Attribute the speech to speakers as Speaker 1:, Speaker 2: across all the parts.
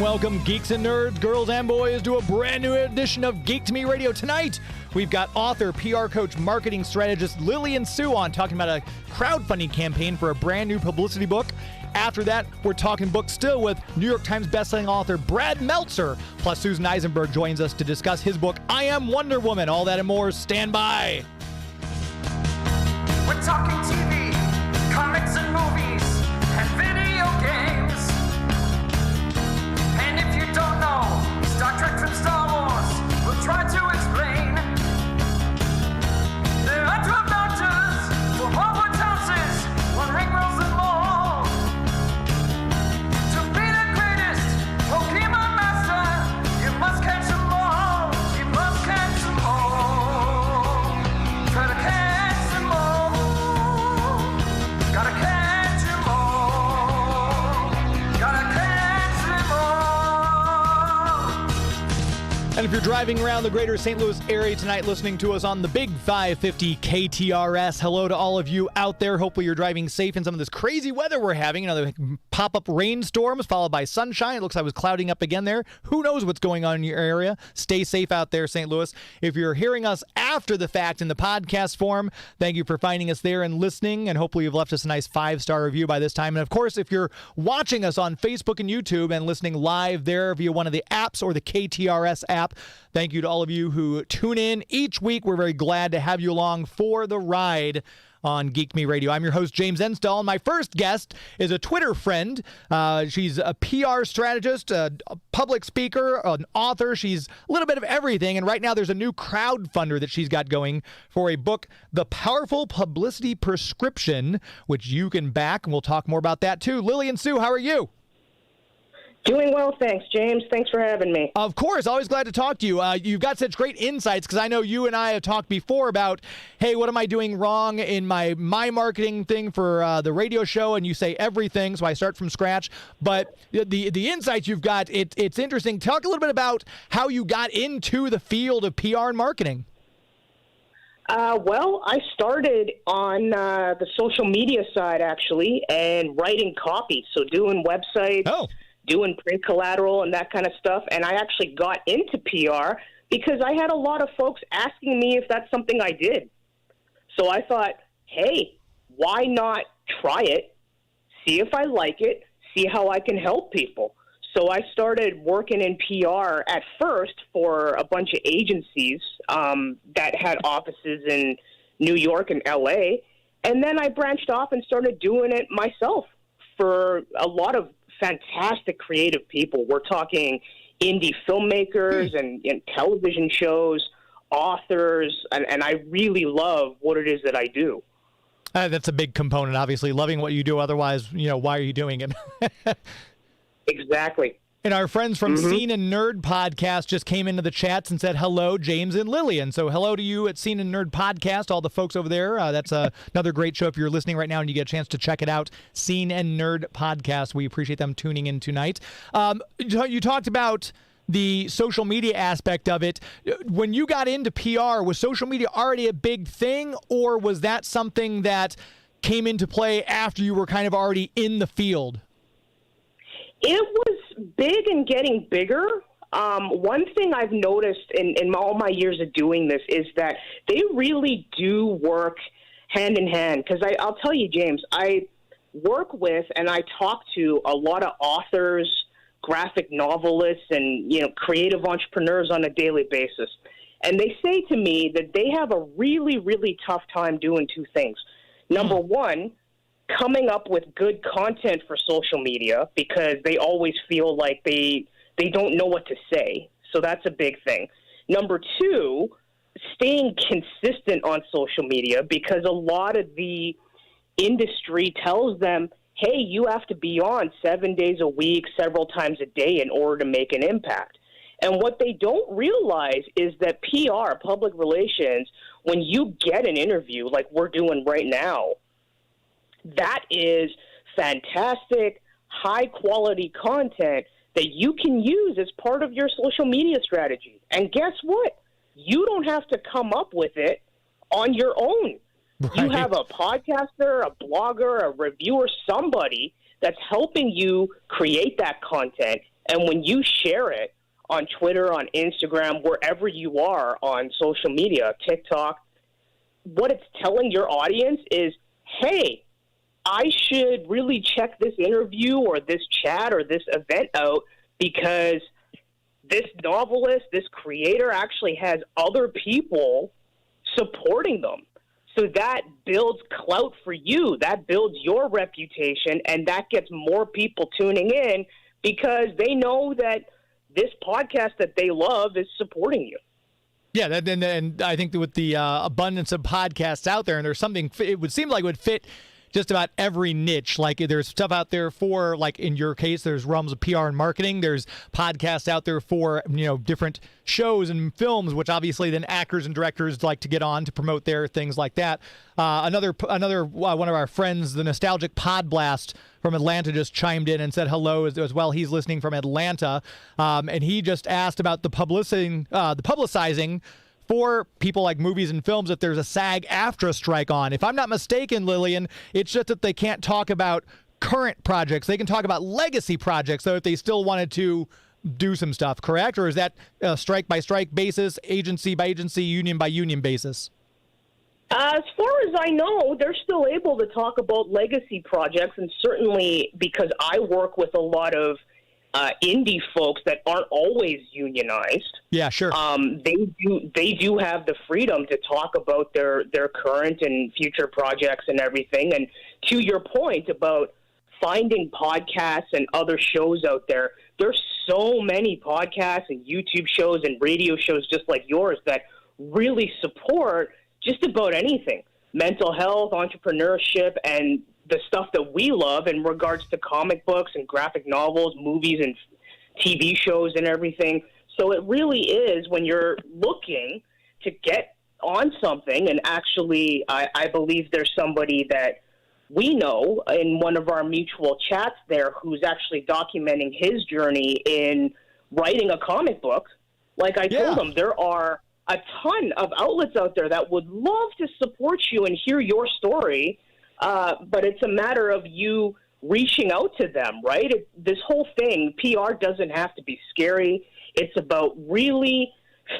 Speaker 1: Welcome, geeks and nerds, girls and boys, to a brand new edition of Geek to Me Radio. Tonight, we've got author, PR coach, marketing strategist Lilian Sue on, talking about a crowdfunding campaign for a brand new publicity book. After that, we're talking books still with New York Times bestselling author Brad Meltzer. Plus, Susan Eisenberg joins us to discuss his book, I Am Wonder Woman. All that and more. Stand by.
Speaker 2: We're talking TV, comics and movies, and video games. And if you don't know Star Trek from Star Wars, we'll try to explain. There are 12 doctors for Hogwarts houses, one ring rules them all. To be the greatest Pokemon master, you must catch them all. You must catch them all. Try to catch them all. Gotta catch them all. Gotta catch them all.
Speaker 1: And if you're driving around the greater St. Louis area tonight listening to us on the Big 550 KTRS, hello to all of you out there. Hopefully you're driving safe in some of this crazy weather we're having. You know, the pop-up rainstorms followed by sunshine. It looks like it was clouding up again there. Who knows what's going on in your area? Stay safe out there, St. Louis. If you're hearing us after the fact in the podcast form, thank you for finding us there and listening. And hopefully you've left us a nice 5-star review by this time. And of course, if you're watching us on Facebook and YouTube and listening live there via one of the apps or the KTRS app, thank you to all of you who tune in each week. We're very glad to have you along for the ride on Geek Me Radio. I'm your host, James Enstall, and my first guest is a Twitter friend. She's a PR strategist, a public speaker, an author. She's a little bit of everything, and right now there's a new crowdfunder that she's got going for a book, The Powerful Publicity Prescription, which you can back, and we'll talk more about that too. Lilian Sue, how are you?
Speaker 3: Doing well, thanks, James. Thanks for having me.
Speaker 1: Of course. Always glad to talk to you. You've got such great insights because I know you and I have talked before about, hey, what am I doing wrong in my marketing thing for the radio show? And you say everything, so I start from scratch. But the insights you've got, it's interesting. Talk a little bit about how you got into the field of PR and marketing.
Speaker 3: Well, I started on the social media side, actually, and writing copy. So doing websites.
Speaker 1: Oh.
Speaker 3: Doing print collateral and that kind of stuff. And I actually got into PR because I had a lot of folks asking me if that's something I did. So I thought, hey, why not try it, see if I like it, see how I can help people. So I started working in PR at first for a bunch of agencies that had offices in New York and LA. And then I branched off and started doing it myself for a lot of fantastic creative people. We're talking indie filmmakers and television shows, authors, and I really love what it is that I do.
Speaker 1: That's a big component, obviously, loving what you do. Otherwise, why are you doing it?
Speaker 3: Exactly.
Speaker 1: And our friends from Scene and Nerd Podcast just came into the chats and said, hello, James and Lilian. So hello to you at Scene and Nerd Podcast, all the folks over there. That's another great show if you're listening right now and you get a chance to check it out, Scene and Nerd Podcast. We appreciate them tuning in tonight. You talked about the social media aspect of it. When you got into PR, was social media already a big thing, or was that something that came into play after you were kind of already in the field?
Speaker 3: It was big and getting bigger. One thing I've noticed in all my years of doing this is that they really do work hand in hand. Because I'll tell you, James, I work with and I talk to a lot of authors, graphic novelists, and creative entrepreneurs on a daily basis. And they say to me that they have a really, really tough time doing two things. Number one, coming up with good content for social media because they always feel like they don't know what to say. So that's a big thing. Number two, staying consistent on social media because a lot of the industry tells them, hey, you have to be on 7 days a week, several times a day in order to make an impact. And what they don't realize is that PR, public relations, when you get an interview like we're doing right now, that is fantastic, high-quality content that you can use as part of your social media strategy. And guess what? You don't have to come up with it on your own. Right. You have a podcaster, a blogger, a reviewer, somebody that's helping you create that content. And when you share it on Twitter, on Instagram, wherever you are on social media, TikTok, what it's telling your audience is, hey, I should really check this interview or this chat or this event out because this novelist, this creator actually has other people supporting them. So that builds clout for you. That builds your reputation, and that gets more people tuning in because they know that this podcast that they love is supporting you.
Speaker 1: Yeah, and I think that with the abundance of podcasts out there, and there's something, it would seem like it would fit just about every niche. Like there's stuff out there for, like in your case, there's realms of PR and marketing. There's podcasts out there for, different shows and films, which obviously then actors and directors like to get on to promote their things like that. Another one of our friends, the Nostalgic Pod Blast from Atlanta, just chimed in and said hello as well. He's listening from Atlanta, and he just asked about the publicizing for people like movies and films if there's a SAG-AFTRA strike on. If I'm not mistaken, Lilian, it's just that they can't talk about current projects. They can talk about legacy projects, so if they still wanted to do some stuff, correct? Or is that strike by strike basis, agency by agency, union by union basis?
Speaker 3: As far as I know, they're still able to talk about legacy projects, and certainly because I work with a lot of indie folks that aren't always unionized.
Speaker 1: Yeah, sure.
Speaker 3: They do have the freedom to talk about their current and future projects and everything. And to your point about finding podcasts and other shows out there, there's so many podcasts and YouTube shows and radio shows just like yours that really support just about anything. Mental health, entrepreneurship, and the stuff that we love in regards to comic books and graphic novels, movies and TV shows and everything. So it really is, when you're looking to get on something, and actually I believe there's somebody that we know in one of our mutual chats there who's actually documenting his journey in writing a comic book. Like I told him, there are a ton of outlets out there that would love to support you and hear your story. But it's a matter of you reaching out to them, right? This whole thing, PR doesn't have to be scary. It's about really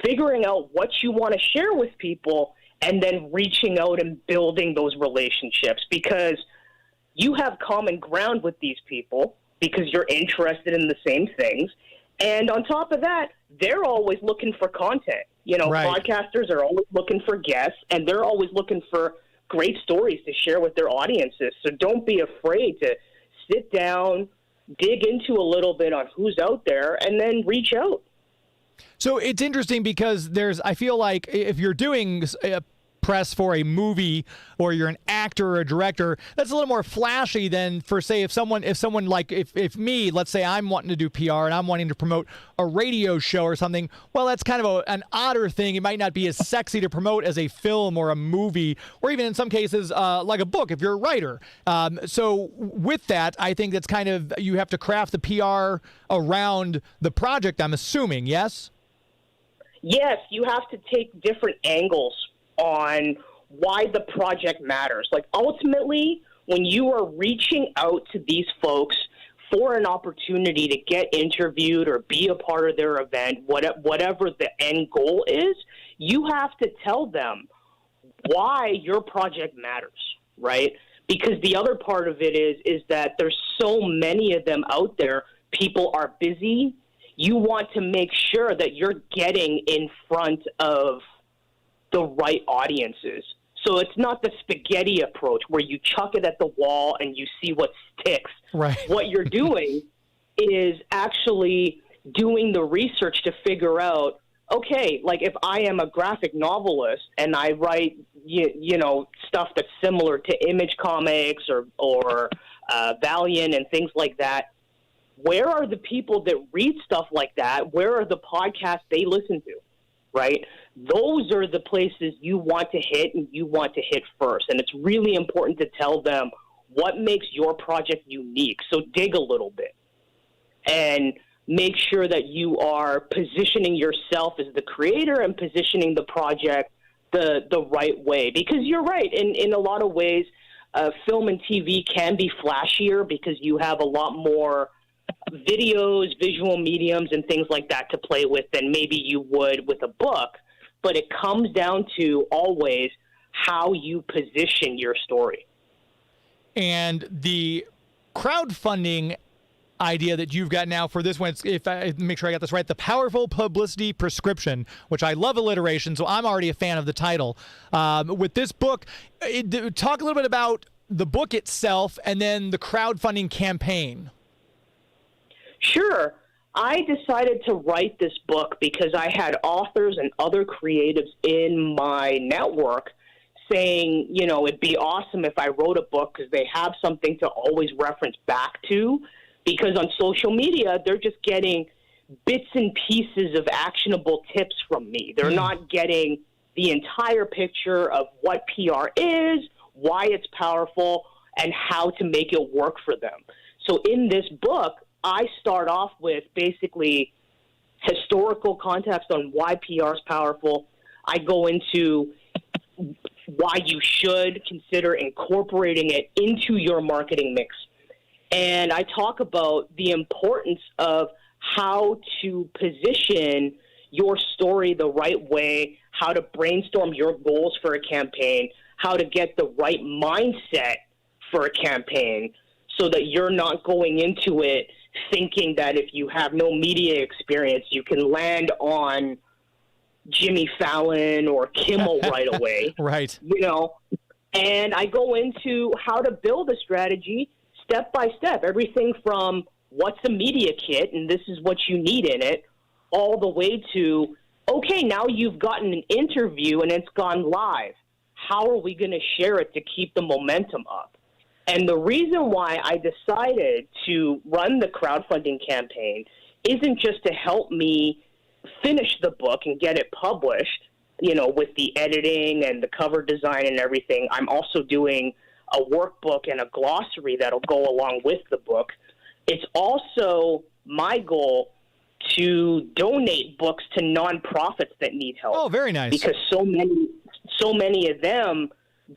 Speaker 3: figuring out what you want to share with people and then reaching out and building those relationships, because you have common ground with these people because you're interested in the same things. And on top of that, they're always looking for content. Right. Podcasters are always looking for guests, and they're always looking for great stories to share with their audiences. So don't be afraid to sit down, dig into a little bit on who's out there, and then reach out.
Speaker 1: So it's interesting because I feel like if you're doing press for a movie, or you're an actor or a director, that's a little more flashy than for, say, if me, let's say I'm wanting to do PR and I'm wanting to promote a radio show or something. Well, that's kind of an odder thing. It might not be as sexy to promote as a film or a movie, or even in some cases like a book if you're a writer. So with that, I think that's kind of, you have to craft the PR around the project, I'm assuming, yes?
Speaker 3: Yes, you have to take different angles on why the project matters. Like, ultimately, when you are reaching out to these folks for an opportunity to get interviewed or be a part of their event, whatever the end goal is, you have to tell them why your project matters, right? Because the other part of it is that there's so many of them out there. People are busy. You want to make sure that you're getting in front of the right audiences. So it's not the spaghetti approach where you chuck it at the wall and you see what sticks.
Speaker 1: Right.
Speaker 3: What you're doing is actually doing the research to figure out, okay, like if I am a graphic novelist and I write, stuff that's similar to Image Comics or Valiant and things like that, where are the people that read stuff like that? Where are the podcasts they listen to, right? Those are the places you want to hit and you want to hit first. And it's really important to tell them what makes your project unique. So dig a little bit and make sure that you are positioning yourself as the creator and positioning the project the right way. Because you're right, in a lot of ways, film and TV can be flashier because you have a lot more videos, visual mediums, and things like that to play with than maybe you would with a book. But it comes down to always how you position your story.
Speaker 1: And the crowdfunding idea that you've got now for this one, if I make sure I got this right, the Powerful Publicity Prescription, which I love alliteration, so I'm already a fan of the title. With this book, talk a little bit about the book itself and then the crowdfunding campaign.
Speaker 3: Sure. I decided to write this book because I had authors and other creatives in my network saying, you know, it'd be awesome if I wrote a book because they have something to always reference back to. Because on social media, they're just getting bits and pieces of actionable tips from me. They're not getting the entire picture of what PR is, why it's powerful, and how to make it work for them. So in this book, I start off with basically historical context on why PR is powerful. I go into why you should consider incorporating it into your marketing mix. And I talk about the importance of how to position your story the right way, how to brainstorm your goals for a campaign, how to get the right mindset for a campaign so that you're not going into it thinking that if you have no media experience, you can land on Jimmy Fallon or Kimmel right away.
Speaker 1: Right.
Speaker 3: You know, and I go into how to build a strategy step by step, everything from what's a media kit and this is what you need in it, all the way to, okay, now you've gotten an interview and it's gone live. How are we going to share it to keep the momentum up? And the reason why I decided to run the crowdfunding campaign isn't just to help me finish the book and get it published, you know, with the editing and the cover design and everything. I'm also doing a workbook and a glossary that'll go along with the book. It's also my goal to donate books to nonprofits that need help.
Speaker 1: Oh, very nice.
Speaker 3: Because so many of them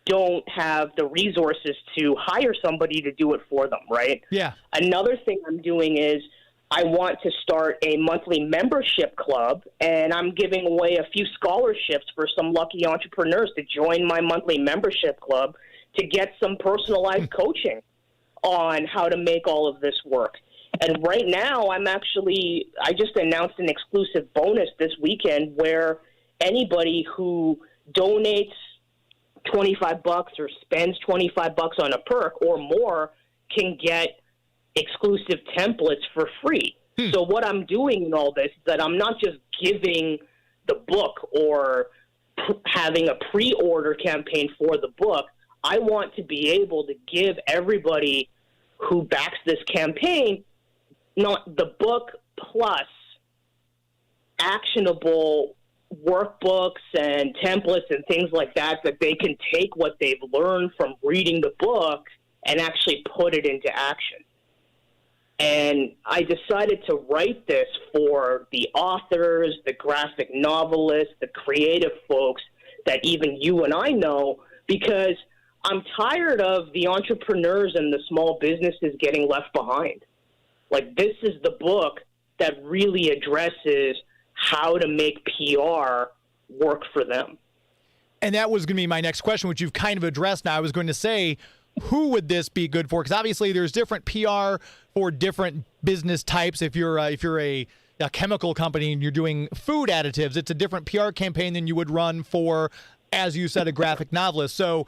Speaker 3: don't have the resources to hire somebody to do it for them, right?
Speaker 1: Yeah.
Speaker 3: Another thing I'm doing is I want to start a monthly membership club, and I'm giving away a few scholarships for some lucky entrepreneurs to join my monthly membership club to get some personalized coaching on how to make all of this work. And right now, I just announced an exclusive bonus this weekend where anybody who donates $25 or spends $25 on a perk or more can get exclusive templates for free. So what I'm doing in all this is that I'm not just giving the book or having a pre-order campaign for the book. I want to be able to give everybody who backs this campaign not the book plus actionable workbooks and templates and things like that they can take what they've learned from reading the book and actually put it into action. And I decided to write this for the authors, the graphic novelists, the creative folks that even you and I know, because I'm tired of the entrepreneurs and the small businesses getting left behind. Like, this is the book that really addresses how to make PR work for them.
Speaker 1: And that was going to be my next question, which you've kind of addressed now. I was going to say, who would this be good for? Because obviously there's different PR for different business types. If you're a chemical company and you're doing food additives, it's a different PR campaign than you would run for, as you said, a graphic novelist. So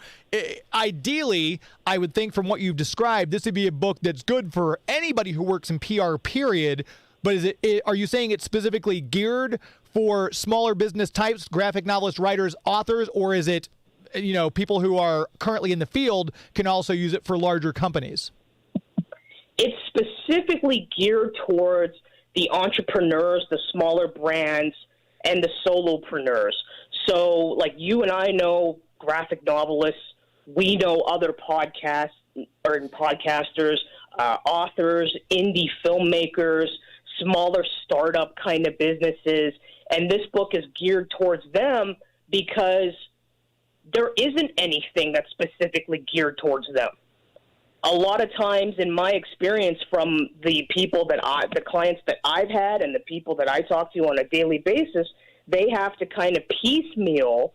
Speaker 1: ideally, I would think from what you've described, this would be a book that's good for anybody who works in PR, period. But are you saying it's specifically geared for smaller business types, graphic novelists, writers, authors, or is it, people who are currently in the field can also use it for larger companies?
Speaker 3: It's specifically geared towards the entrepreneurs, the smaller brands, and the solopreneurs. So, like, you and I know graphic novelists we know other podcasters, authors, indie filmmakers, smaller startup kind of businesses, and this book is geared towards them because there isn't anything that's specifically geared towards them. A lot of times, in my experience from the clients that I've had and the people that I talk to on a daily basis, they have to kind of piecemeal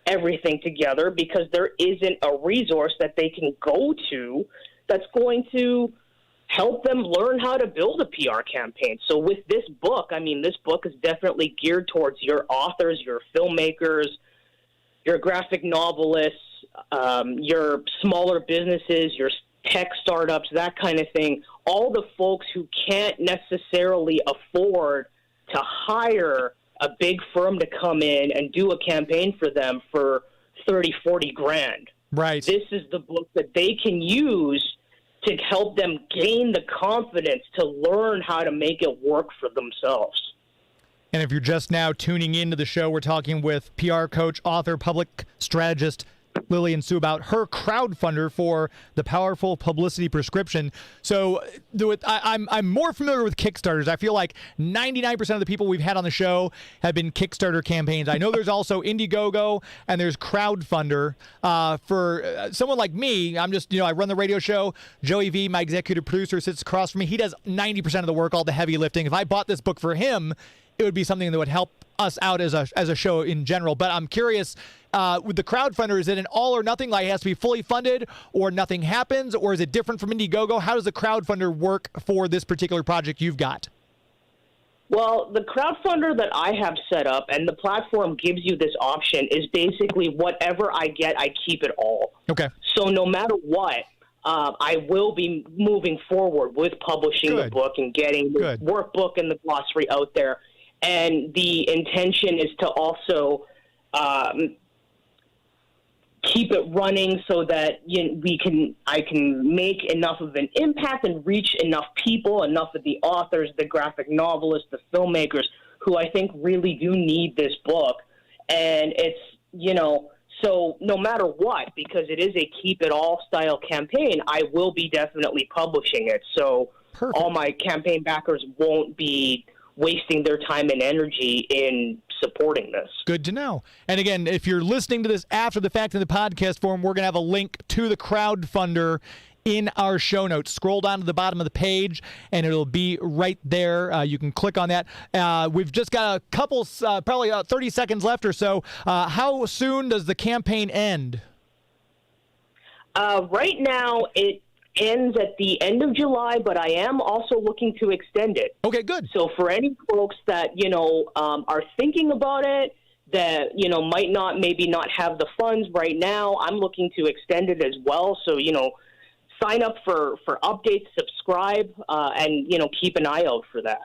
Speaker 3: everything together because there isn't a resource that they can go to that's going to help them learn how to build a PR campaign. So with this book, this book is definitely geared towards your authors, your filmmakers, your graphic novelists, your smaller businesses, your tech startups, that kind of thing. All the folks who can't necessarily afford to hire a big firm to come in and do a campaign for them for 30, 40 grand.
Speaker 1: Right.
Speaker 3: This is the book that they can use to help them gain the confidence to learn how to make it work for themselves.
Speaker 1: And if you're just now tuning into the show, we're talking with PR coach, author, public strategist Lilian Sue about her crowdfunder for the powerful Publicity Prescription. So I'm more familiar with Kickstarters. I feel like 99% of the people we've had on the show have been Kickstarter campaigns. I know there's also Indiegogo and there's Crowdfundr. For someone like me, I'm just, I run the radio show. Joey V, my executive producer, sits across from me. He does 90% of the work, all the heavy lifting. If I bought this book for him, it would be something that would help us out as a show in general. But I'm curious, with the crowdfunder, is it an all or nothing? Like it has to be fully funded or nothing happens? Or is it different from Indiegogo? How does the crowdfunder work for this particular project you've got?
Speaker 3: Well, the crowdfunder that I have set up, and the platform gives you this option, is basically whatever I get, I keep it all.
Speaker 1: Okay.
Speaker 3: So no matter what, I will be moving forward with publishing the book and getting the workbook and the glossary out there. And the intention is to also keep it running so that I can make enough of an impact and reach enough people, enough of the authors, the graphic novelists, the filmmakers, who I think really do need this book. And it's, so no matter what, because it is a keep it all style campaign, I will be definitely publishing it. So all my campaign backers won't be wasting their time and energy in supporting this.
Speaker 1: Good to know. And again, if you're listening to this after the fact in the podcast form, we're going to have a link to the crowdfunder in our show notes. Scroll down to the bottom of the page, and it'll be right there. You can click on that. We've just got a couple, probably 30 seconds left or so. How soon does the campaign end?
Speaker 3: Right now, it ends at the end of July, but I am also looking to extend it.
Speaker 1: Okay, good.
Speaker 3: So for any folks that, are thinking about it, that, might maybe not have the funds right now, I'm looking to extend it as well. So, sign up for updates, subscribe, and, keep an eye out for that.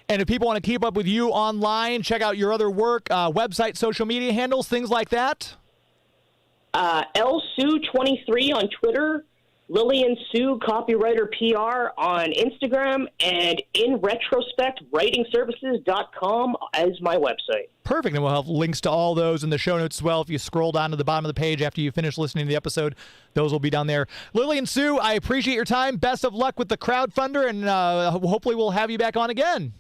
Speaker 1: And if people want to keep up with you online, check out your other work, website, social media handles, things like that. LSue23 on Twitter, Lilian Sue, copywriter PR on Instagram, and in retrospect, writingservices.com as my website. Perfect. And we'll have links to all those in the show notes as well. If you scroll down to the bottom of the page after you finish listening to the episode, those will be down there. Lilian Sue, I appreciate your time. Best of luck with the crowdfunder, and hopefully we'll have you back on again.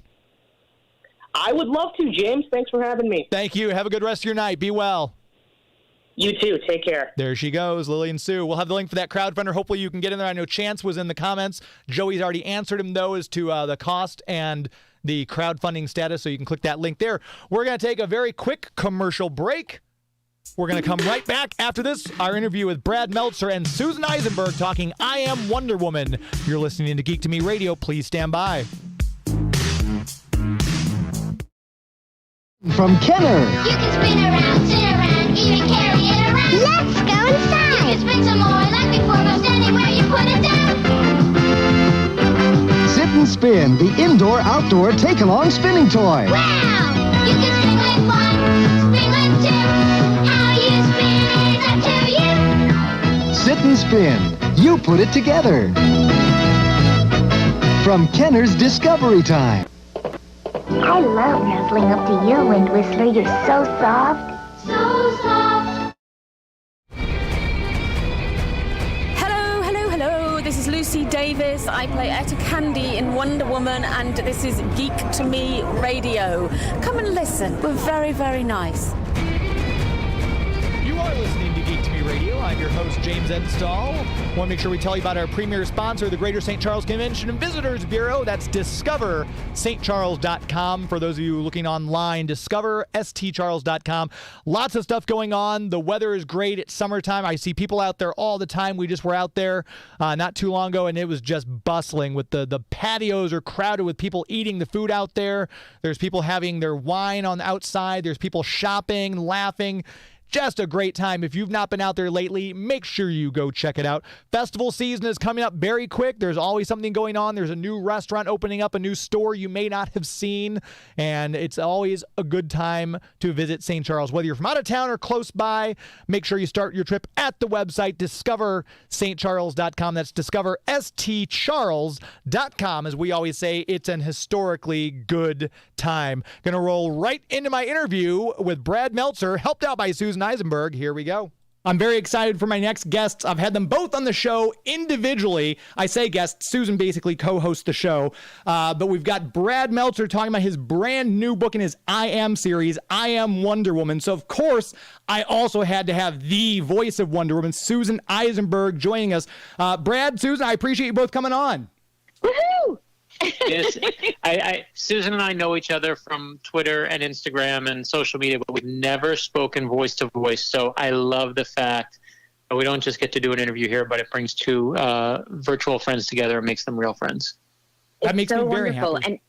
Speaker 3: I would love to, James. Thanks for having me.
Speaker 1: Thank you. Have a good rest of your night. Be well.
Speaker 3: You too. Take care.
Speaker 1: There she goes, Lilian Sue. We'll have the link for that crowdfunder. Hopefully you can get in there. I know Chance was in the comments. Joey's already answered him, though, as to the cost and the crowdfunding status, so you can click that link there. We're going to take a very quick commercial break. We're going to come right back after this, our interview with Brad Meltzer and Susan Eisenberg talking I Am Wonder Woman. You're listening to Geek to Me Radio. Please stand by.
Speaker 4: From Kenner.
Speaker 5: You can spin around, sit around, even carry it around. Let's go inside. You can spin some more, like before, most anywhere you put it down.
Speaker 4: Sit and Spin, the indoor-outdoor take-along spinning toy.
Speaker 5: Wow! You can spin with one, spin with two. How you spin is up to you.
Speaker 4: Sit and Spin. You put it together. From Kenner's Discovery Time.
Speaker 6: I love nuzzling up to you, Wind Whistler. You're so soft.
Speaker 5: So soft.
Speaker 7: Lucy Davis. I play Etta Candy in Wonder Woman, and this is Geek to Me Radio. Come and listen. We're very, very nice.
Speaker 1: You are listening to Geek to Me Radio. I'm your host, James Edstall. Want to make sure we tell you about our premier sponsor, the Greater St. Charles Convention and Visitors Bureau. That's discoverstcharles.com. For those of you looking online, discoverstcharles.com. Lots of stuff going on. The weather is great. It's summertime. I see people out there all the time. We just were out there not too long ago, and it was just bustling. With the patios are crowded with people eating the food out there. There's people having their wine on the outside. There's people shopping, laughing. Just a great time. If you've not been out there lately, make sure you go check it out. Festival season is coming up very quick. There's always something going on. There's a new restaurant opening up, a new store you may not have seen, and it's always a good time to visit St. Charles. Whether you're from out of town or close by, make sure you start your trip at the website, discoverstcharles.com. That's discoverstcharles.com. As we always say, it's an historically good time. Going to roll right into my interview with Brad Meltzer, helped out by Susan Eisenberg. Here we go. I'm very excited for my next guests. I've had them both on the show individually. I say guests, Susan basically co-hosts the show. But we've got Brad Meltzer talking about his brand new book in his I Am series, I Am Wonder Woman. So, of course, I also had to have the voice of Wonder Woman, Susan Eisenberg, joining us. Brad, Susan, I appreciate you both coming on.
Speaker 6: Woohoo!
Speaker 8: Yes, Susan and I know each other from Twitter and Instagram and social media, but we've never spoken voice to voice. So I love the fact that we don't just get to do an interview here, but it brings two virtual friends together and makes them real friends.
Speaker 1: That makes
Speaker 6: so
Speaker 1: me very
Speaker 6: wonderful.
Speaker 1: happy.
Speaker 6: And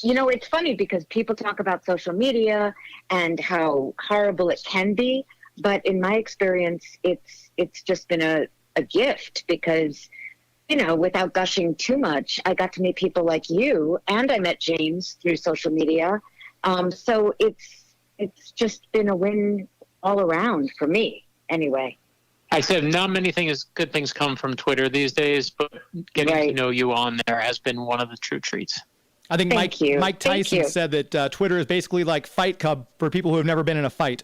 Speaker 6: you know, it's funny because people talk about social media and how horrible it can be, but in my experience, it's just been a gift because, you know, without gushing too much, I got to meet people like you, and I met James through social media. So it's just been a win all around for me, anyway.
Speaker 8: I said not many good things come from Twitter these days, but getting to know you on there has been one of the true treats.
Speaker 1: I think Mike Tyson said that Twitter is basically like Fight Club for people who have never been in a fight.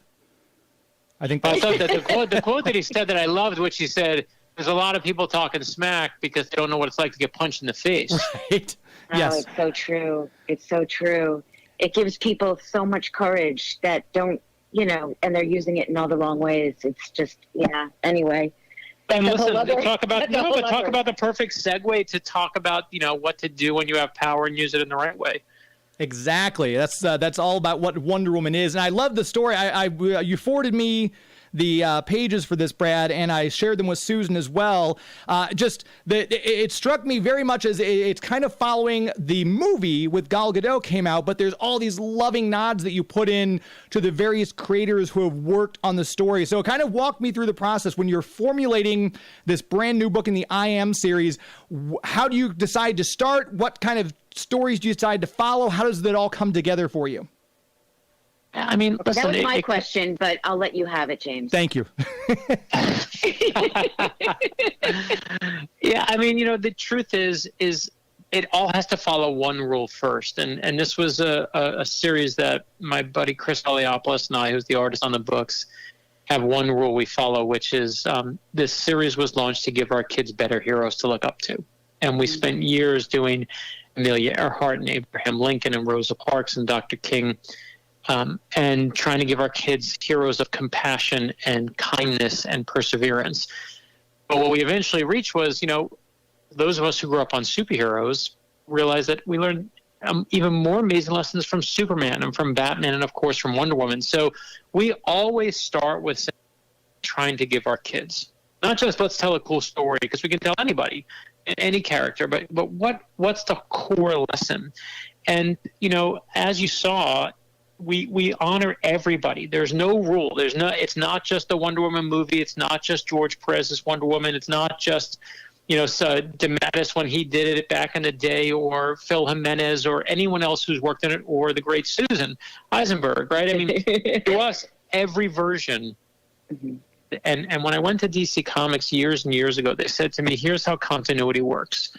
Speaker 1: I think
Speaker 8: I thought that the quote that he said that I loved, which he said, there's a lot of people talking smack because they don't know what it's like to get punched in the face.
Speaker 1: Right.
Speaker 6: Yes. Oh, it's so true. It's so true. It gives people so much courage that don't, you know, and they're using it in all the wrong ways. It's just, yeah. Anyway.
Speaker 8: And listen, talk about the perfect segue to talk about, you know, what to do when you have power and use it in the right way.
Speaker 1: Exactly. That's all about what Wonder Woman is. And I love the story. You forwarded me the pages for this, Brad, and I shared them with Susan as well. It struck me very much as it's kind of following the movie with Gal Gadot came out, but there's all these loving nods that you put in to the various creators who have worked on the story. So kind of walk me through the process when you're formulating this brand new book in the I Am series. How do you decide to start? What kind of stories do you decide to follow? How does that all come together for you?
Speaker 8: I mean, listen,
Speaker 6: that was my question, but I'll let you have it, James.
Speaker 1: Thank you.
Speaker 8: Yeah, I mean, you know, the truth is it all has to follow one rule first. And this was a series that my buddy Chris Eliopoulos and I, who's the artist on the books, have one rule we follow, which is this series was launched to give our kids better heroes to look up to. And we spent years doing Amelia Earhart and Abraham Lincoln and Rosa Parks and Dr. King, and trying to give our kids heroes of compassion and kindness and perseverance. But what we eventually reached was, you know, those of us who grew up on superheroes realized that we learned even more amazing lessons from Superman and from Batman and, of course, from Wonder Woman. So we always start with trying to give our kids, not just let's tell a cool story, because we can tell anybody, any character, but what's the core lesson? And, you know, as you saw, we honor everybody. There's no rule. It's not just the Wonder Woman movie. It's not just George Perez's Wonder Woman. It's not just, you know, DeMatteis when he did it back in the day, or Phil Jimenez, or anyone else who's worked in it, or the great Susan Eisenberg, right? I mean, to us, every version. And when I went to DC Comics years and years ago, they said to me, here's how continuity works.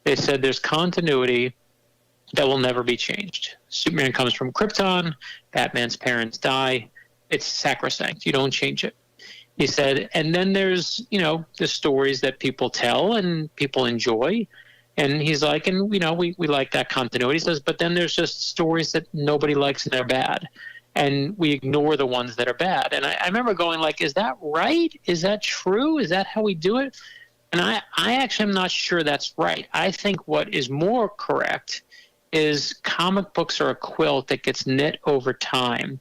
Speaker 8: They said there's continuity that will never be changed. Superman comes from Krypton. Batman's parents die. It's sacrosanct. You don't change it. He said, and then there's, the stories that people tell and people enjoy. And he's like, and, we like that continuity. He says, but then there's just stories that nobody likes and they're bad. And we ignore the ones that are bad. And I remember going like, is that right? Is that true? Is that how we do it? And I actually am not sure that's right. I think what is more correct is comic books are a quilt that gets knit over time.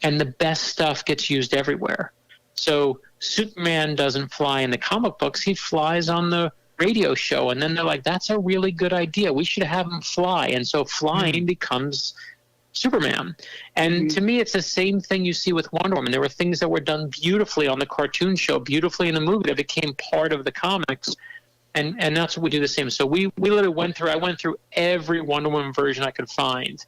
Speaker 8: And the best stuff gets used everywhere. So Superman doesn't fly in the comic books. He flies on the radio show. And then they're like, that's a really good idea. We should have him fly. And so flying becomes Superman. And to me, it's the same thing you see with Wonder Woman. There were things that were done beautifully on the cartoon show, beautifully in the movie that became part of the comics. And that's what we do the same. So we literally I went through every Wonder Woman version I could find,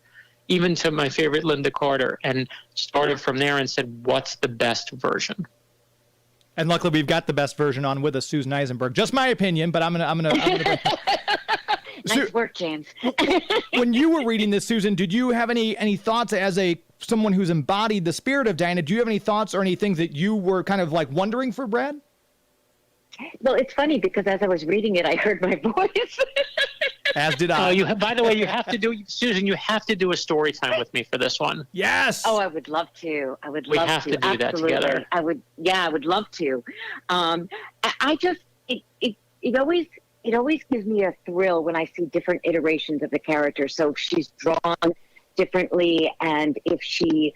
Speaker 8: even to my favorite Linda Carter, and started from there and said, what's the best version?
Speaker 1: And luckily, we've got the best version on with us, Susan Eisenberg. Just my opinion, but I'm gonna.
Speaker 6: Nice work, James.
Speaker 1: When you were reading this, Susan, did you have any thoughts as someone who's embodied the spirit of Diana? Do you have any thoughts or any things that you were kind of like wondering for Brad?
Speaker 6: Well, it's funny because as I was reading it, I heard my voice.
Speaker 1: As did I.
Speaker 8: By the way, you have to do, Susan, you have to do a story time with me for this one.
Speaker 1: Yes.
Speaker 6: Oh, I would love to.
Speaker 8: We have to do that together.
Speaker 6: I would love to. It always gives me a thrill when I see different iterations of the character. So if she's drawn differently, and if she,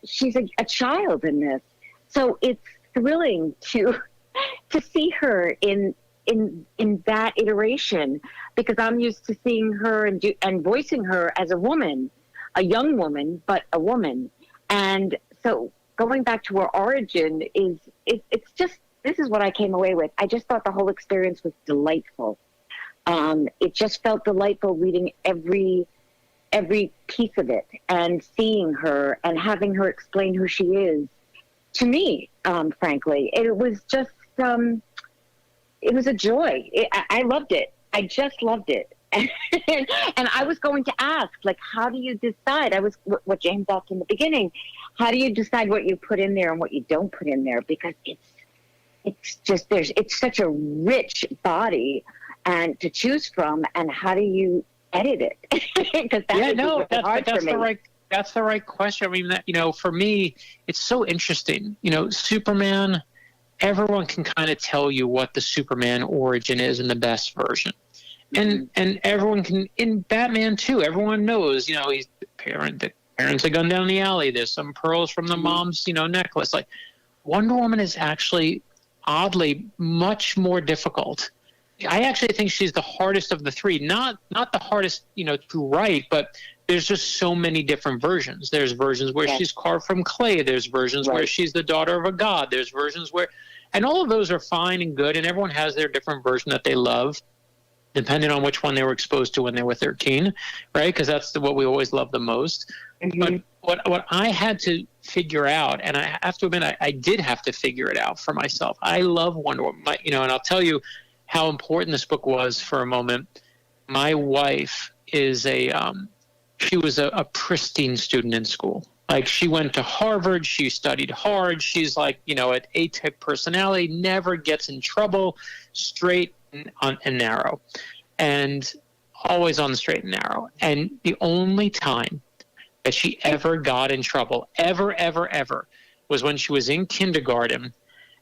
Speaker 6: she's a child in this. So it's thrilling to see her in that iteration, because I'm used to seeing her and voicing her as a woman, a young woman, but a woman. And so going back to her origin it's just, this is what I came away with. I just thought the whole experience was delightful. It just felt delightful reading every piece of it and seeing her and having her explain who she is to me. Frankly, it was just, it was a joy. I loved it. I just loved it. And I was going to ask, like, how do you decide? What James asked in the beginning. How do you decide what you put in there and what you don't put in there? Because it's such a rich body and to choose from, and how do you edit it? Because
Speaker 8: that's the right question. I mean, for me, it's so interesting. Superman, everyone can kind of tell you what the Superman origin is in the best version. And everyone can, in Batman too, everyone knows, he's the parents a gun down the alley. There's some pearls from the mom's, necklace. Like, Wonder Woman is actually oddly much more difficult. I actually think she's the hardest of the three. Not the hardest, to write, but there's just so many different versions. There's versions where she's carved from clay. There's versions where she's the daughter of a god. There's versions where, and all of those are fine and good, and everyone has their different version that they love, depending on which one they were exposed to when they were 13, right? Because that's what we always love the most. Mm-hmm. But what I had to figure out, and I have to admit, I did have to figure it out for myself. I love Wonder Woman, and I'll tell you how important this book was for a moment. My wife is she was a pristine student in school. Like, she went to Harvard, she studied hard, she's like, an A-type personality, never gets in trouble, straight and narrow, and always on the straight and narrow. And the only time that she ever got in trouble, ever, was when she was in kindergarten,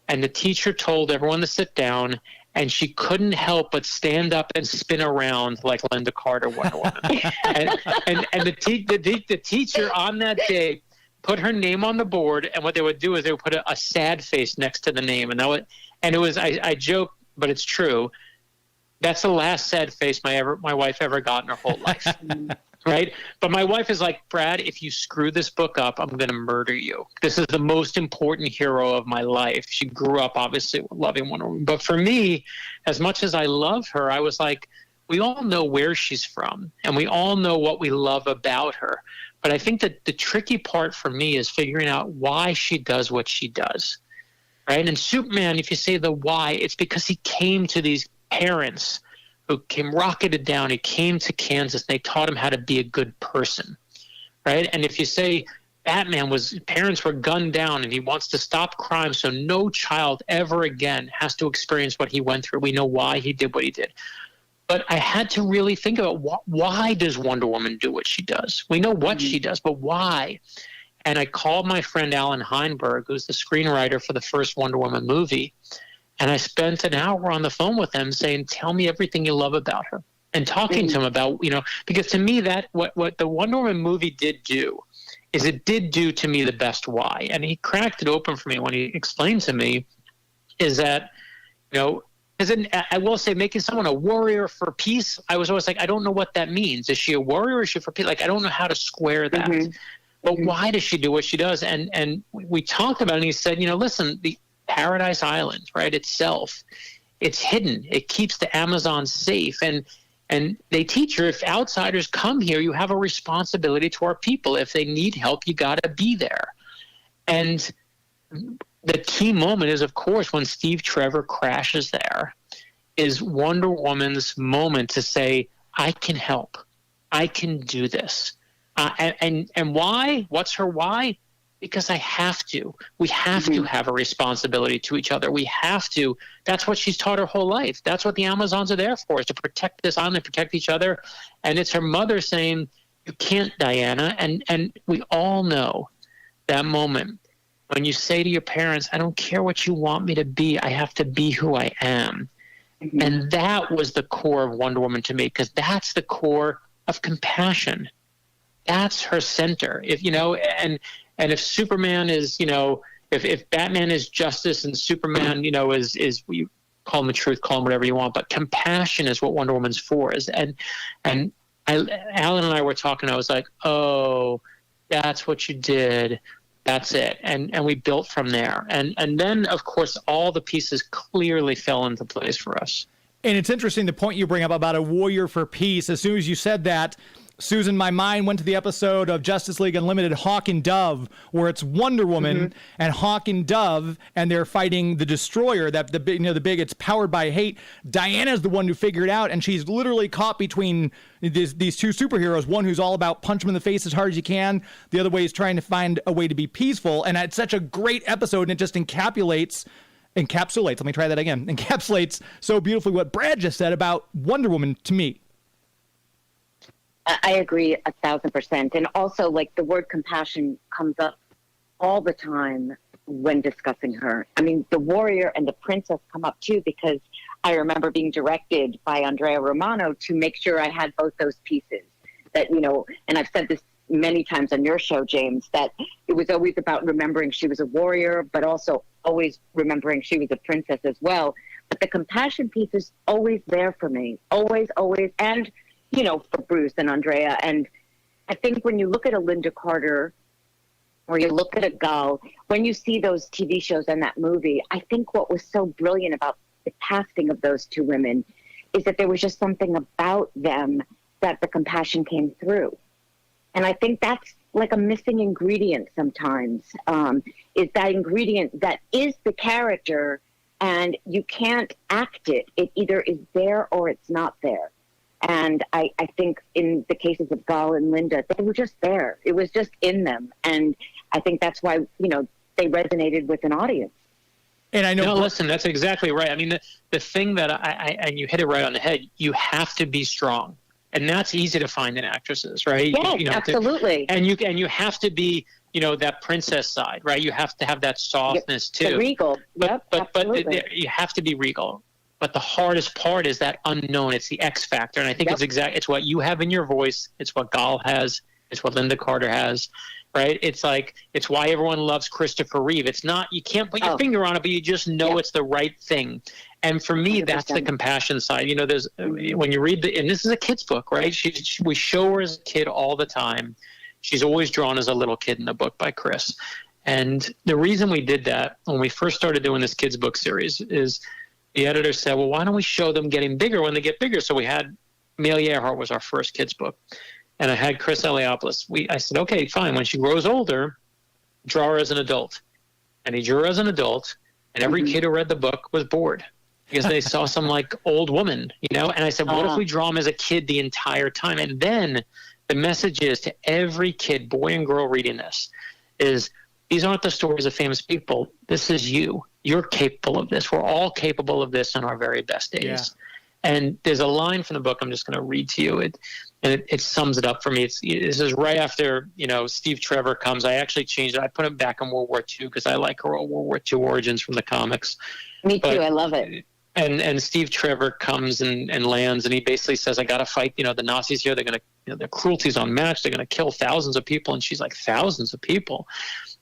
Speaker 8: and the teacher told everyone to sit down, and she couldn't help but stand up and spin around like Linda Carter Wonder Woman. and the teacher on that day put her name on the board, and what they would do is they would put a sad face next to the name, I joke, but it's true. That's the last sad face my wife ever got in her whole life. Right? But my wife is like, Brad, if you screw this book up, I'm going to murder you. This is the most important hero of my life. She grew up, obviously, loving Wonder Woman. But for me, as much as I love her, I was like, we all know where she's from, and we all know what we love about her. But I think that the tricky part for me is figuring out why she does what she does. Right? And Superman, if you say the why, it's because he came to these parents who came rocketed down. He came to Kansas, and they taught him how to be a good person, right? And if you say parents were gunned down, and he wants to stop crime so no child ever again has to experience what he went through. We know why he did what he did. But I had to really think about why does Wonder Woman do what she does? We know what she does, but why? And I called my friend Alan Heinberg, who's the screenwriter for the first Wonder Woman movie, and I spent an hour on the phone with him saying, tell me everything you love about her, and talking to him about, because to me that what the Wonder Woman movie did do is it did do to me the best why. And he cracked it open for me when he explained to me is that, I will say, making someone a warrior for peace, I was always like, I don't know what that means. Is she a warrior or is she for peace? Like, I don't know how to square that. But why does she do what she does? And we talked about it, and he said, listen, the Paradise Island, right, itself, it's hidden. It keeps the Amazon safe. And they teach her, if outsiders come here, you have a responsibility to our people. If they need help, you got to be there. And the key moment is, of course, when Steve Trevor crashes there, is Wonder Woman's moment to say, I can help. I can do this. And why? What's her why? Because I have to. We have to have a responsibility to each other. We have to. That's what she's taught her whole life. That's what the Amazons are there for, is to protect this island, protect each other. And it's her mother saying, you can't, Diana. And we all know that moment when you say to your parents, I don't care what you want me to be, I have to be who I am. And that was the core of Wonder Woman to me, because that's the core of compassion. That's her center. And if Superman is, if Batman is justice and Superman, is you call him the truth, call him whatever you want, but compassion is what Wonder Woman's for. Alan and I were talking, I was like, oh, that's what you did. That's it. And we built from there. And then, of course, all the pieces clearly fell into place for us.
Speaker 1: And it's interesting, the point you bring up about a warrior for peace. As soon as you said that, Susan, my mind went to the episode of Justice League Unlimited, Hawk and Dove, where it's Wonder Woman and Hawk and Dove, and they're fighting the Destroyer. That the big, it's powered by hate. Diana's the one who figured out, and she's literally caught between these two superheroes. One who's all about punch them in the face as hard as you can. The other way is trying to find a way to be peaceful. And it's such a great episode, and it just encapsulates. Let me try that again. Encapsulates so beautifully what Brad just said about Wonder Woman to me.
Speaker 6: I agree 1,000%. And also, like, the word compassion comes up all the time when discussing her. I mean, the warrior and the princess come up too, because I remember being directed by Andrea Romano to make sure I had both those pieces. That, and I've said this many times on your show, James, that it was always about remembering she was a warrior, but also always remembering she was a princess as well. But the compassion piece is always there for me. Always, always. And for Bruce and Andrea. And I think when you look at a Linda Carter or you look at a Gal, when you see those TV shows and that movie, I think what was so brilliant about the casting of those two women is that there was just something about them that the compassion came through. And I think that's like a missing ingredient sometimes, is that ingredient that is the character, and you can't act it. It either is there or it's not there. And I think in the cases of Gal and Linda, they were just there. It was just in them. And I think that's why, they resonated with an audience.
Speaker 1: And I know.
Speaker 8: No, listen, that's exactly right. I mean, the thing that and you hit it right on the head, you have to be strong. And that's easy to find in actresses, right?
Speaker 6: Yes, absolutely.
Speaker 8: And you have to be, that princess side, right? You have to have that softness too.
Speaker 6: The regal.
Speaker 8: But you have to be regal. But the hardest part is that unknown. It's the X factor. And I think it's what you have in your voice. It's what Gal has. It's what Linda Carter has, right? It's why everyone loves Christopher Reeve. It's not, you can't put your finger on it, but you just know it's the right thing. And for me, 100%. That's the compassion side. there's, when you read and this is a kid's book, right? We show her as a kid all the time. She's always drawn as a little kid in the book by Chris. And the reason we did that when we first started doing this kids book series is, the editor said, well, why don't we show them getting bigger when they get bigger? So we had Amelia Earhart was our first kids book. And I had Chris Eliopoulos. I said, okay, fine. When she grows older, draw her as an adult. And he drew her as an adult. And every kid who read the book was bored because they saw some old woman, And I said, what if we draw him as a kid the entire time? And then the message is to every kid, boy and girl reading this, is these aren't the stories of famous people. This is you. You're capable of this. We're all capable of this in our very best days.
Speaker 1: Yeah.
Speaker 8: And there's a line from the book I'm just going to read to you. It sums it up for me. This is right after, Steve Trevor comes. I actually changed it. I put him back in World War II because I like World War II origins from the comics.
Speaker 6: Me too. I love it.
Speaker 8: And Steve Trevor comes and lands, and he basically says, I got to fight, the Nazis here. They're going to, their cruelty's unmatched. They're going to kill thousands of people. And she's like, thousands of people.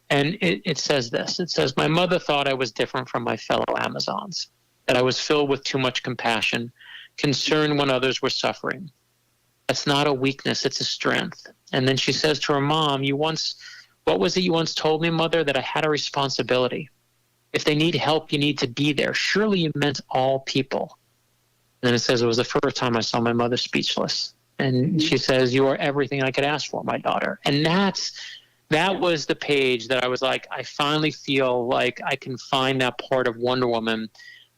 Speaker 8: And it says this. It says, my mother thought I was different from my fellow Amazons, that I was filled with too much compassion, concern when others were suffering. That's not a weakness, it's a strength. And then she says to her mom, what was it you once told me, Mother? That I had a responsibility. If they need help, you need to be there. Surely you meant all people. And then it says, it was the first time I saw my mother speechless. And she says, you are everything I could ask for, my daughter. And that was the page that I was like, I finally feel like I can find that part of Wonder Woman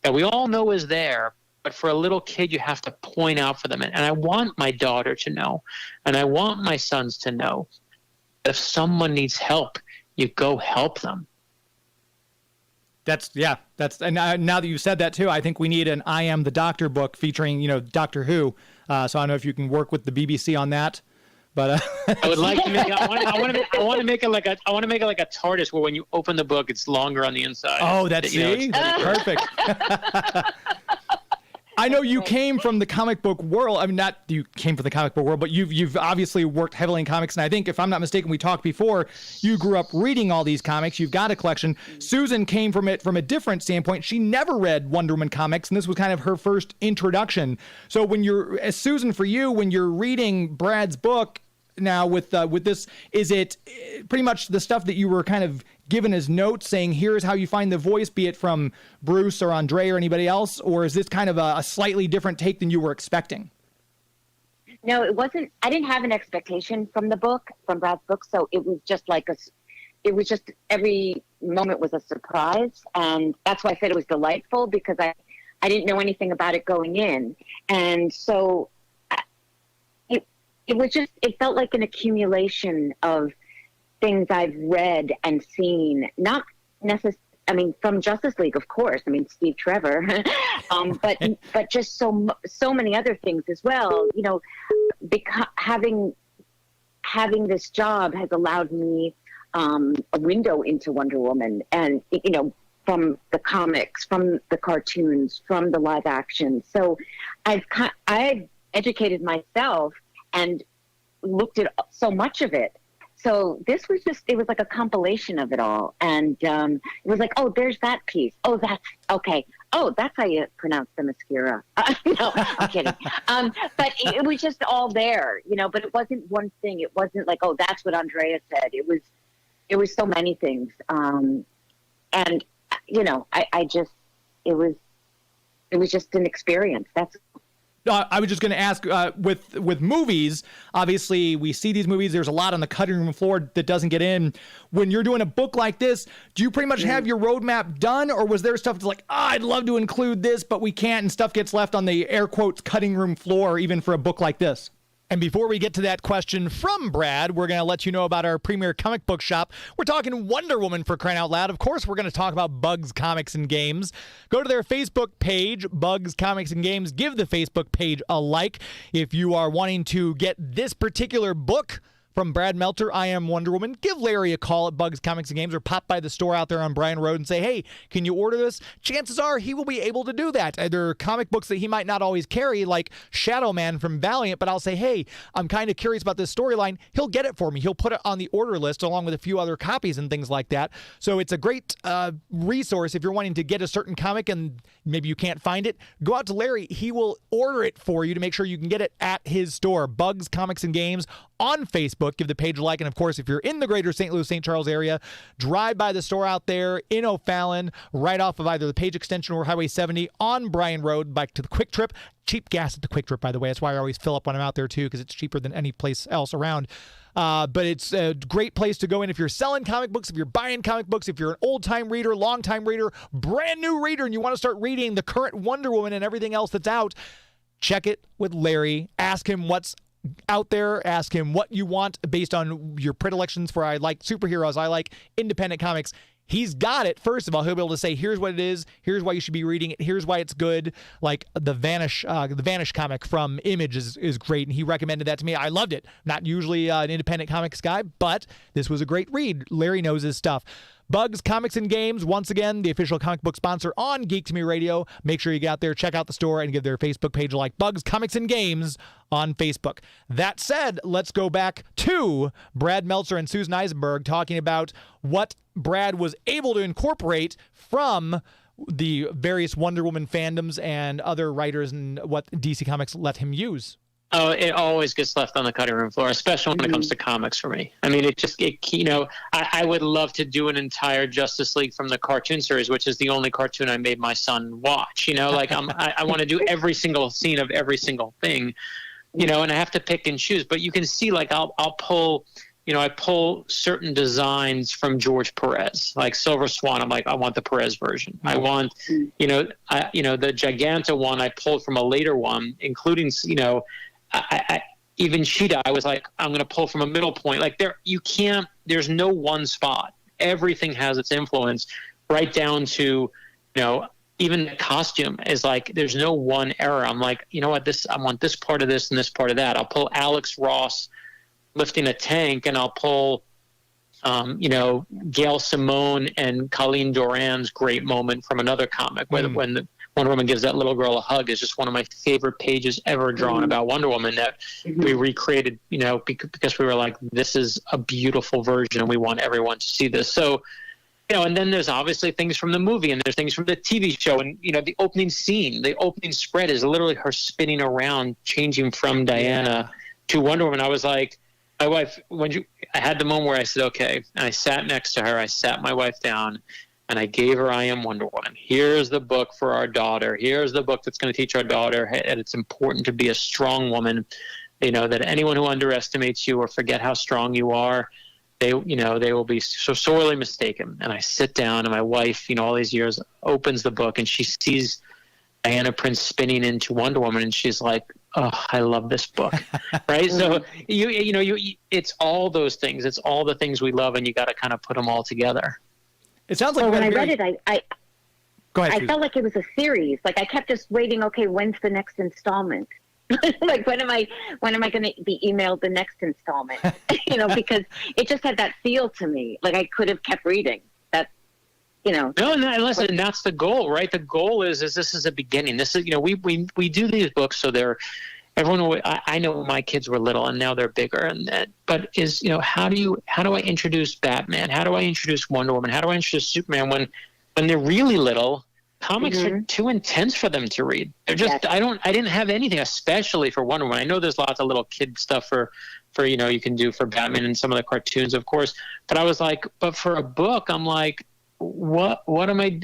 Speaker 8: that we all know is there, but for a little kid, you have to point out for them. And I want my daughter to know, and I want my sons to know, if someone needs help, you go help them.
Speaker 1: And now that you've said that too, I think we need an I Am the Doctor book featuring, Doctor Who. So I don't know if you can work with the BBC on that. But
Speaker 8: I would like to make. I want to make it like a TARDIS where when you open the book, it's longer on the inside.
Speaker 1: Oh, that's perfect. I know you came from the comic book world. I mean, not you came from the comic book world, but you've obviously worked heavily in comics. And I think, if I'm not mistaken, we talked before, you grew up reading all these comics. You've got a collection. Susan came from it from a different standpoint. She never read Wonder Woman comics, and this was kind of her first introduction. So when Susan, for you, when you're reading Brad's book now with this, is it pretty much the stuff that you were kind of given as notes saying, here's how you find the voice, be it from Bruce or Andre or anybody else? Or is this kind of a slightly different take than you were expecting?
Speaker 6: No, it wasn't. I didn't have an expectation from Brad's book. So it was just every moment was a surprise. And that's why I said it was delightful, because I didn't know anything about it going in. And so it felt like an accumulation of things I've read and seen, not necessarily, from Justice League, of course. Steve Trevor, but just so many other things as well. Having this job has allowed me a window into Wonder Woman, and from the comics, from the cartoons, from the live action. So I've educated myself and looked at so much of it. So this was it was like a compilation of it all. And it was like, oh, there's that piece. Oh, that's okay. Oh, that's how you pronounce the mascara. No, I'm kidding. But it was just all there, but it wasn't one thing. It wasn't like, oh, that's what Andrea said. It was so many things. And, it was just an experience.
Speaker 1: I was just going to ask, with movies, obviously we see these movies, there's a lot on the cutting room floor that doesn't get in. When you're doing a book like this, do you pretty much have your roadmap done, or was there stuff that's like, I'd love to include this, but we can't, and stuff gets left on the air quotes cutting room floor, even for a book like this? And before we get to that question from Brad, we're going to let you know about our premier comic book shop. We're talking Wonder Woman, for crying out loud. Of course, we're going to talk about Bugs Comics and Games. Go to their Facebook page, Bugs Comics and Games. Give the Facebook page a like. If you are wanting to get this particular book from Brad Meltzer, I Am Wonder Woman, give Larry a call at Bugs Comics and Games, or pop by the store out there on Bryan Road and say, hey, can you order this? Chances are he will be able to do that. There are comic books that he might not always carry, like Shadow Man from Valiant, but I'll say, hey, I'm kind of curious about this storyline. He'll get it for me. He'll put it on the order list along with a few other copies and things like that. So it's a great resource if you're wanting to get a certain comic and maybe you can't find it. Go out to Larry. He will order it for you to make sure you can get it at his store, Bugs Comics and Games, on Facebook. Give the page a like. And of course, if you're in the greater St. Louis, St. Charles area, drive by the store out there in O'Fallon, right off of either the Page Extension or Highway 70 on Bryan Road, back to the Quick Trip. Cheap gas at the Quick Trip, by the way. That's why I always fill up when I'm out there too, because it's cheaper than any place else around. But it's a great place to go in if you're selling comic books, if you're buying comic books, if you're an old-time reader, long-time reader, brand new reader, and you want to start reading the current Wonder Woman and everything else that's out. Check it with Larry. Ask him what's out there. Ask him what you want based on your predilections for I like superheroes, I like independent comics. He's got it. First of all, he'll be able to say, here's what it is. Here's why you should be reading it. Here's why it's good. Like the Vanish comic from Image is great, and he recommended that to me. I loved it. Not usually an independent comics guy, but this was a great read. Larry knows his stuff. Bugs Comics and Games, once again, the official comic book sponsor on Geek to Me Radio. Make sure you get out there, check out the store, and give their Facebook page a like. Bugs Comics and Games on Facebook. That said, let's go back to Brad Meltzer and Susan Eisenberg talking about what Brad was able to incorporate from the various Wonder Woman fandoms and other writers and what DC Comics let him use.
Speaker 8: Oh, it always gets left on the cutting room floor, especially when it comes to comics for me. I mean, I would love to do an entire Justice League from the cartoon series, which is the only cartoon I made my son watch. I want to do every single scene of every single thing, and I have to pick and choose. But you can see, like, I'll pull, I pull certain designs from George Perez, like Silver Swan. I'm like, I want the Perez version. I want, the Giganta one I pulled from a later one, including, even Cheetah, I was like, I'm going to pull from a middle point. Like there's no one spot. Everything has its influence, right down to, even the costume is like, there's no one era. I'm like, I want this part of this and this part of that. I'll pull Alex Ross lifting a tank, and I'll pull, Gail Simone and Colleen Doran's great moment from another comic when the Wonder Woman gives that little girl a hug is just one of my favorite pages ever drawn about Wonder Woman that we recreated, because we were like, this is a beautiful version and we want everyone to see this. So, and then there's obviously things from the movie and there's things from the TV show. And, the opening scene, the opening spread is literally her spinning around, changing from Diana to Wonder Woman. I was like, my wife, I had the moment where I said, okay, and I sat next to her, I sat my wife down, and I gave her I Am Wonder Woman. Here's the book for our daughter. Here's the book that's going to teach our daughter that it's important to be a strong woman, that anyone who underestimates you or forget how strong you are, they will be so sorely mistaken. And I sit down, and my wife, all these years, opens the book, and she sees Diana Prince spinning into Wonder Woman, and she's like, oh, I love this book. Right? So it's all those things. It's all the things we love, and you got to kind of put them all together.
Speaker 1: It sounds like
Speaker 6: when I read it,
Speaker 1: Go ahead,
Speaker 6: I felt like it was a series. Like I kept just waiting. Okay, when's the next installment? Like when am I going to be emailed the next installment? Because it just had that feel to me. Like I could have kept reading. That, No,
Speaker 8: listen, that's the goal, right? The goal is this is a beginning. This is, we do these books so they're. Everyone, I know my kids were little and now they're bigger, but how do I introduce Batman? How do I introduce Wonder Woman? How do I introduce Superman when they're really little? Comics are too intense for them to read. They're just, I didn't have anything, especially for Wonder Woman. I know there's lots of little kid stuff for you can do for Batman and some of the cartoons, of course. But I was like, but for a book, I'm like, what am I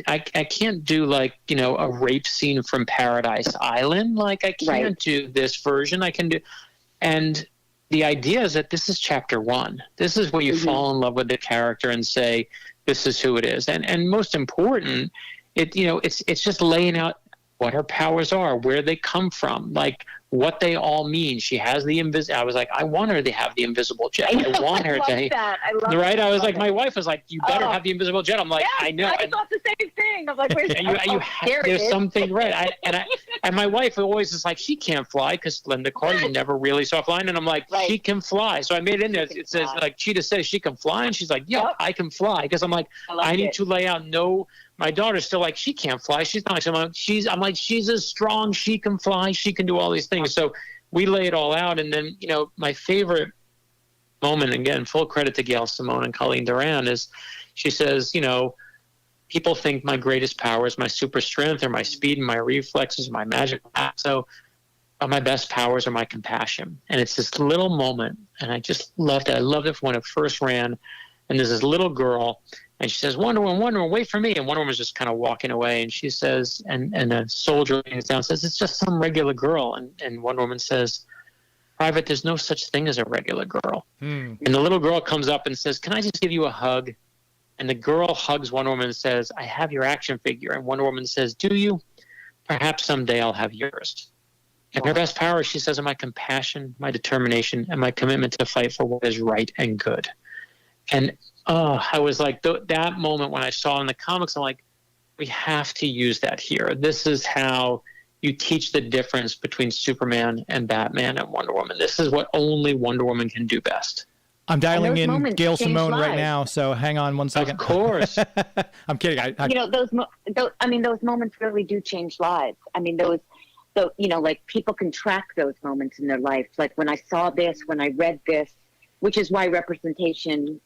Speaker 8: can't do like, a rape scene from Paradise Island. Like I can't do this version. I can do, and the idea is that this is chapter 1. This is where you fall in love with the character and say, this is who it is. And most important, it's just laying out what her powers are, where they come from, like what they all mean. She has the I was like, I want her to have the invisible jet. I want her to.
Speaker 6: That. I love
Speaker 8: right.
Speaker 6: That.
Speaker 8: I was like, my wife was like, you better have the invisible jet. I'm like, I know.
Speaker 6: I thought the same thing. I'm like,
Speaker 8: there's something right. And my wife always is like, she can't fly because Linda Carter never really saw flying. And I'm like, she can fly. So I made it in there. It says like Cheetah says she can fly, and she's like, I can fly, because I'm like, I need to lay out my daughter's still like, she can't fly. She's not. I'm like, she's as strong. She can fly. She can do all these things. So we lay it all out. And then, my favorite moment, again, full credit to Gail Simone and Colleen Doran, is she says, people think my greatest power is my super strength or my speed and my reflexes, my magic. So my best powers are my compassion. And it's this little moment. And I just loved it. I loved it when it first ran. And there's this little girl, and she says, Wonder Woman, wait for me. And Wonder Woman's just kind of walking away. And she says, and a soldier leans down and says, it's just some regular girl. And Wonder Woman says, Private, there's no such thing as a regular girl. And the little girl comes up and says, can I just give you a hug? And the girl hugs Wonder Woman and says, I have your action figure. And Wonder Woman says, do you? Perhaps someday I'll have yours. And her best power, she says, are my compassion, my determination, and my commitment to fight for what is right and good. And I was like, that moment when I saw in the comics, I'm like, we have to use that here. This is how you teach the difference between Superman and Batman and Wonder Woman. This is what only Wonder Woman can do best.
Speaker 1: I'm dialing in Gail Simone right now, so hang on one second.
Speaker 8: Of course.
Speaker 1: I'm kidding.
Speaker 6: Those moments really do change lives. I mean, like people can track those moments in their life. Like when I saw this, when I read this, which is why representation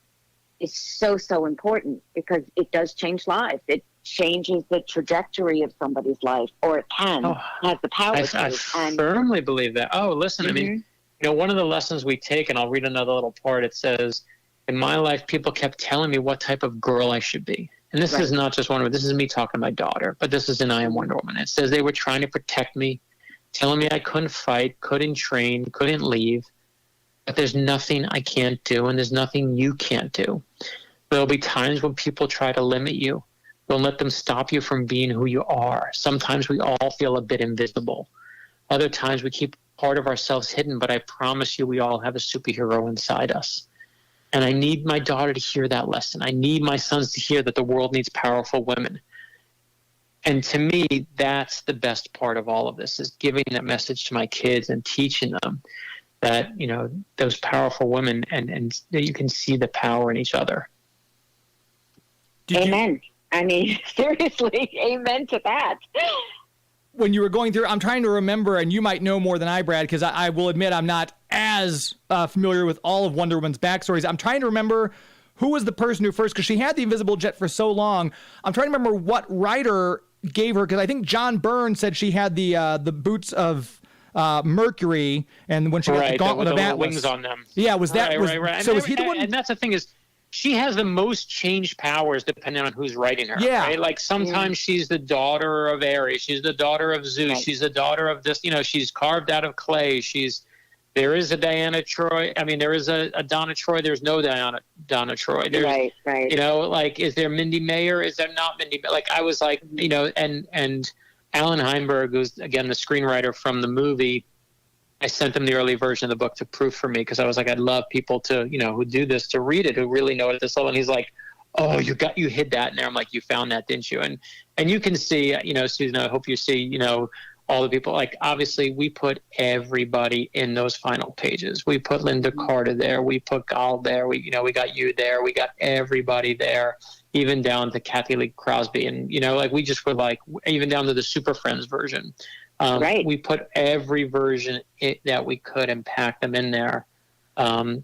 Speaker 6: is so, so important, because it does change lives. It changes the trajectory of somebody's life, or it has the power to.
Speaker 8: I firmly believe that. Oh, listen, I mean, one of the lessons we take, and I'll read another little part, it says, in my life, people kept telling me what type of girl I should be. And this is not just Wonder Woman. This is me talking to my daughter, but this is in I Am Wonder Woman. It says they were trying to protect me, telling me I couldn't fight, couldn't train, couldn't leave. But there's nothing I can't do, and there's nothing you can't do. There'll be times when people try to limit you. Don't let them stop you from being who you are. Sometimes we all feel a bit invisible. Other times we keep part of ourselves hidden, but I promise you we all have a superhero inside us. And I need my daughter to hear that lesson. I need my sons to hear that the world needs powerful women. And to me, that's the best part of all of this, is giving that message to my kids and teaching them that, those powerful women and that you can see the power in each other.
Speaker 6: Amen. I mean, seriously, amen to that.
Speaker 1: When you were going through, I'm trying to remember, and you might know more than I, Brad, because I will admit I'm not as familiar with all of Wonder Woman's backstories. I'm trying to remember who was the person who first, because she had the invisible jet for so long. I'm trying to remember what writer gave her, because I think John Byrne said she had the boots of Mercury, and when she got the gauntlet of Atlas,
Speaker 8: wings on them.
Speaker 1: Yeah, was that
Speaker 8: right?
Speaker 1: So was he the one?
Speaker 8: And that's the thing, is she has the most changed powers depending on who's writing her.
Speaker 1: Yeah.
Speaker 8: Right? Like sometimes she's the daughter of Ares. She's the daughter of Zeus. Right. She's the daughter of this, she's carved out of clay. There is a Diana Troy. I mean, there is a Donna Troy. There's no Donna Troy. There's,
Speaker 6: right.
Speaker 8: Is there Mindy Mayer? Is there not Mindy? Like, I was like, and Alan Heinberg, who's, again, the screenwriter from the movie, I sent him the early version of the book to proof for me, because I was like, I'd love people to, who do this, to read it, who really know it at this level. And he's like, oh, you hid that in there. I'm like, you found that, didn't you? And you can see, Susan, I hope you see, all the people, like, obviously we put everybody in those final pages. We put Linda Carter there. We put Gal there. We got you there. We got everybody there, even down to Kathy Lee Crosby. And, we just were like, even down to the Super Friends version. We put every version that we could and packed them in there,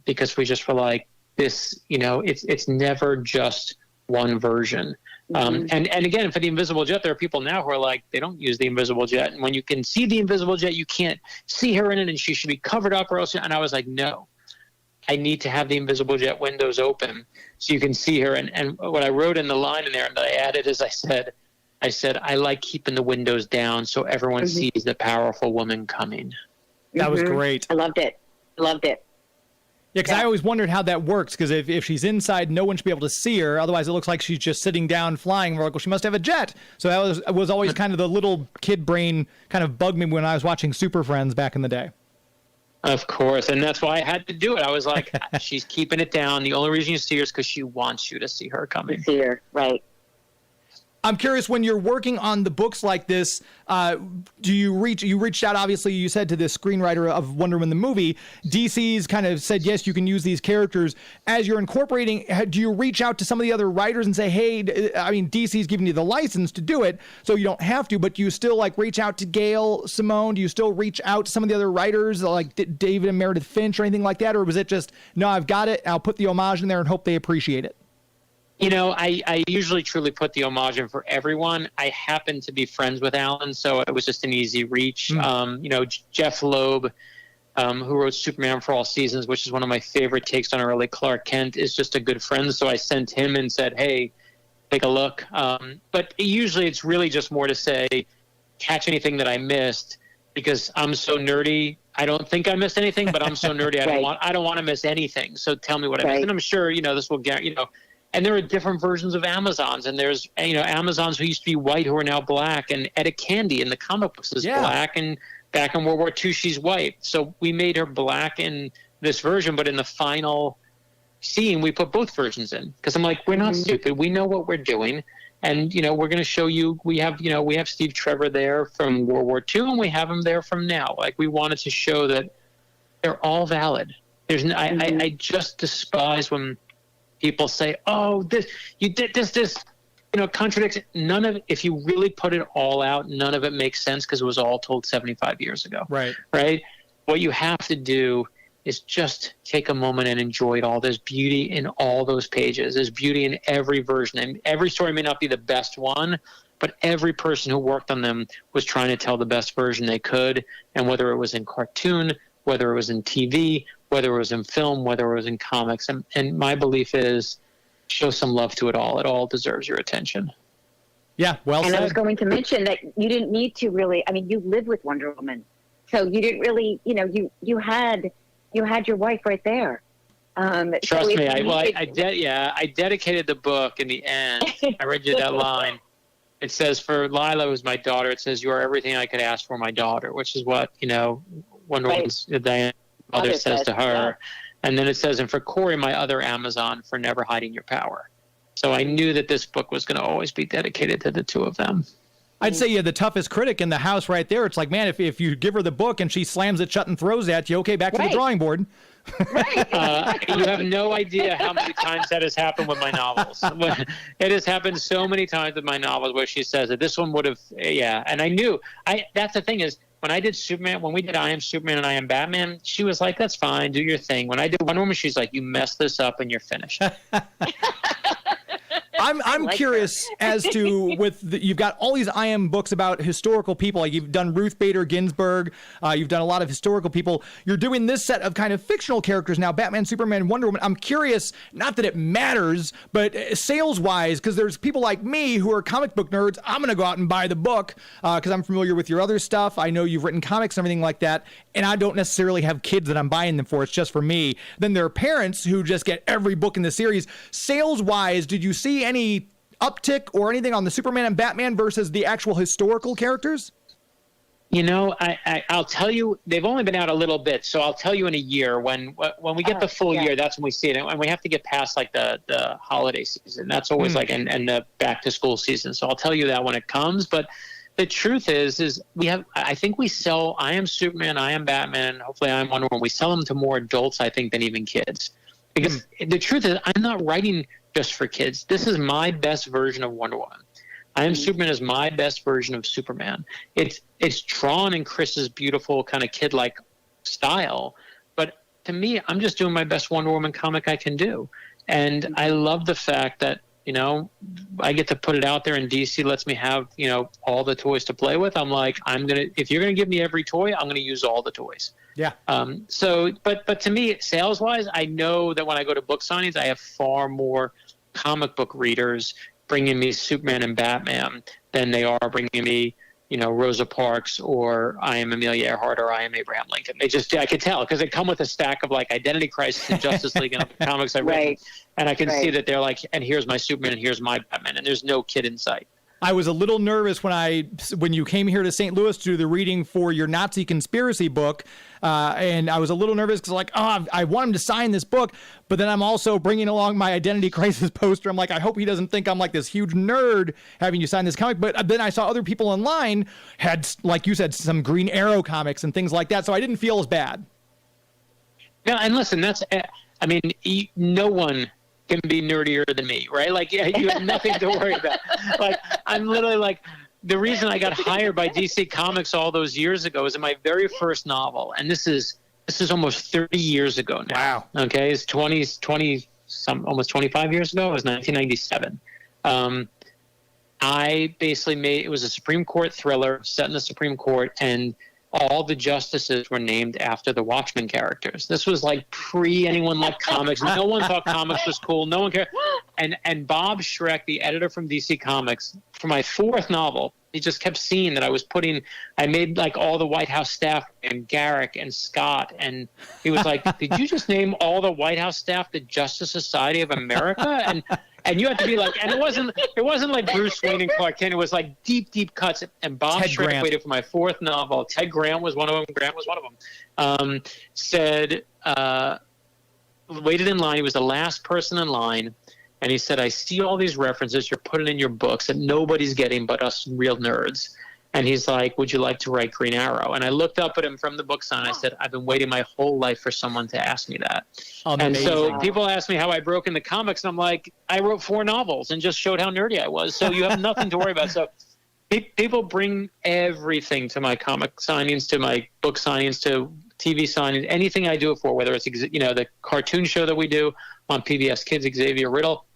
Speaker 8: because we just were like, this, it's never just one version. And again, for the invisible jet, there are people now who are like, they don't use the invisible jet. And when you can see the invisible jet, you can't see her in it, and she should be covered up or else. And I was like, no, I need to have the invisible jet windows open so you can see her. And what I wrote in the line in there, and I added, is I said, I like keeping the windows down so everyone sees the powerful woman coming.
Speaker 1: That was great.
Speaker 6: I loved it.
Speaker 1: Yeah, because I always wondered how that works, because if she's inside, no one should be able to see her. Otherwise, it looks like she's just sitting down flying. We're like, well, she must have a jet. So that was always kind of the little kid brain kind of bugged me when I was watching Super Friends back in the day.
Speaker 8: Of course, and that's why I had to do it. I was like, she's keeping it down. The only reason you see her is because she wants you to see her coming.
Speaker 6: See her, right.
Speaker 1: I'm curious, when you're working on the books like this, you reached out, obviously, you said, to the screenwriter of Wonder Woman the movie. DC's kind of said, yes, you can use these characters. As you're incorporating, do you reach out to some of the other writers and say, hey, I mean, DC's giving you the license to do it, so you don't have to, but do you still reach out to Gail Simone? Do you still reach out to some of the other writers like David and Meredith Finch or anything like that? Or was it just, no, I've got it, I'll put the homage in there and hope they appreciate it?
Speaker 8: I usually truly put the homage in for everyone. I happen to be friends with Alan, so it was just an easy reach. Jeff Loeb, who wrote Superman for All Seasons, which is one of my favorite takes on early Clark Kent, is just a good friend. So I sent him and said, hey, take a look. But usually it's really just more to say, catch anything that I missed, because I'm so nerdy. I don't think I missed anything, but I'm so nerdy. I don't want to miss anything. So tell me what I missed. And I'm sure, this will get, And there are different versions of Amazons, and there's Amazons who used to be white who are now black, and Etta Candy in the comic books is black, and back in World War II she's white. So we made her black in this version, but in the final scene we put both versions in because I'm like, we're not stupid, we know what we're doing, and we're going to show you. We have Steve Trevor there from World War II, and we have him there from now. Like, we wanted to show that they're all valid. There's I just despise when people say, "Oh, you did this," contradicts. None of it. If you really put it all out, none of it makes sense because it was all told 75 years ago.
Speaker 1: Right.
Speaker 8: What you have to do is just take a moment and enjoy it all. There's beauty in all those pages. There's beauty in every version, and every story may not be the best one, but every person who worked on them was trying to tell the best version they could. And whether it was in cartoon, whether it was in TV, whether it was in film, whether it was in comics. And my belief is, show some love to it all. It all deserves your attention.
Speaker 1: Yeah, well said.
Speaker 6: And I was going to mention that you didn't need to really, you live with Wonder Woman. So you didn't really, you had your wife right there.
Speaker 8: Trust me, I dedicated the book in the end. I read you that line. It says, for Lila, who's my daughter, it says, "You are everything I could ask for my daughter," which is what, Wonder Woman's Diana mother says to her. Yeah. And then it says, "And for Corey, my other Amazon, for never hiding your power." So I knew that this book was going to always be dedicated to the two of them.
Speaker 1: I'd say the toughest critic in the house right there. It's like, man, if you give her the book and she slams it shut and throws at you, okay, back to the drawing board.
Speaker 8: You have no idea how many times that has happened with my novels. It has happened so many times with my novels where she says that this one would have, and I knew. That's the thing is, when I did Superman, when we did I Am Superman and I Am Batman, she was like, "That's fine, do your thing." When I did Wonder Woman, she's like, "You messed this up and you're finished."
Speaker 1: I'm curious as to you've got all these I Am books about historical people. Like, you've done Ruth Bader Ginsburg. You've done a lot of historical people. You're doing this set of kind of fictional characters now, Batman, Superman, Wonder Woman. I'm curious, not that it matters, but sales-wise, because there's people like me who are comic book nerds. I'm going to go out and buy the book because I'm familiar with your other stuff. I know you've written comics and everything like that, and I don't necessarily have kids that I'm buying them for. It's just for me. Then there are parents who just get every book in the series. Sales-wise, did you see any uptick or anything on the Superman and Batman versus the actual historical characters?
Speaker 8: I'll tell you, they've only been out a little bit, so I'll tell you in a year when we get the full year. That's when we see it, and we have to get past like the holiday season. That's always and the back to school season. So I'll tell you that when it comes. But the truth is I think we sell I Am Superman, I Am Batman, and hopefully I Am Wonder Woman. We sell them to more adults, I think, than even kids, because the truth is, I'm not writing just for kids. This is my best version of Wonder Woman. I Am Superman is my best version of Superman. It's drawn in Chris's beautiful kind of kid-like style, but to me, I'm just doing my best Wonder Woman comic I can do. And I love the fact that, I get to put it out there, and DC lets me have, all the toys to play with. I'm like, if you're going to give me every toy, I'm going to use all the toys.
Speaker 1: Yeah.
Speaker 8: But to me, sales-wise, I know that when I go to book signings, I have far more comic book readers bringing me Superman and Batman than they are bringing me, Rosa Parks or I Am Amelia Earhart or I Am Abraham Lincoln. I could tell because they come with a stack of like Identity Crisis and Justice League and other comics I've written. And I can see that they're like, and here's my Superman and here's my Batman, and there's no kid in sight.
Speaker 1: I was a little nervous when you came here to St. Louis to do the reading for your Nazi conspiracy book, and I was a little nervous because I want him to sign this book, but then I'm also bringing along my Identity Crisis poster. I'm like, I hope he doesn't think I'm like this huge nerd having you sign this comic. But then I saw other people online had, like you said, some Green Arrow comics and things like that, so I didn't feel as bad.
Speaker 8: No, and listen, no one can be nerdier than me, right? Like, you have nothing to worry about. Like, I'm literally like, the reason I got hired by DC Comics all those years ago is in my very first novel, and this is almost 30 years ago now.
Speaker 1: Wow.
Speaker 8: Okay, it's almost 25 years ago. It was 1997. I basically it was a Supreme Court thriller set in the Supreme Court, and all the justices were named after the Watchmen characters. This was like pre anyone liked comics. No one thought comics was cool. No one cared. And Bob Schreck, the editor from DC Comics, for my fourth novel, he just kept seeing that I made like all the White House staff and Garrick and Scott. And he was like, did you just name all the White House staff the Justice Society of America? And you have to be like, and it wasn't like Bruce Wayne and Clark Kent. It was like deep cuts. And Bob
Speaker 1: Ted
Speaker 8: Schreck
Speaker 1: Grant.
Speaker 8: waited for my fourth novel. Ted Grant was one of them. Said, waited in line. He was the last person in line. And he said, I see all these references you're putting in your books that nobody's getting but us real nerds. And he's like, would you like to write Green Arrow? And I looked up at him from the book sign. I said, I've been waiting my whole life for someone to ask me that. And so people ask me how I broke into comics. And I'm like, I wrote 4 novels and just showed how nerdy I was. So you have nothing to worry about. So people bring everything to my comic signings, to my book signings, to TV signings, anything I do it for, whether it's, the cartoon show that we do on PBS Kids, Xavier Riddle,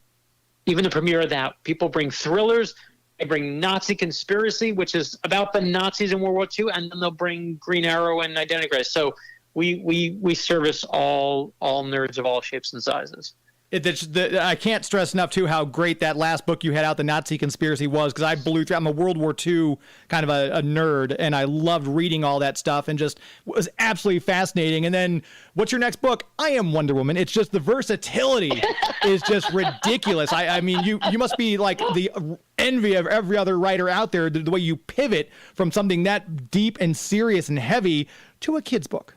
Speaker 8: even the premiere of that. People bring thrillers. They bring Nazi Conspiracy, which is about the Nazis in World War II, and then they'll bring Green Arrow and Identity Crisis. So we service all nerds of all shapes and sizes.
Speaker 1: I can't stress enough, too, how great that last book you had out, The Nazi Conspiracy, was, because I blew through. I'm a World War II kind of a nerd, and I loved reading all that stuff and just was absolutely fascinating. And then, what's your next book? I Am Wonder Woman. It's just the versatility is just ridiculous. I mean, you must be like the envy of every other writer out there, the way you pivot from something that deep and serious and heavy to a kid's book.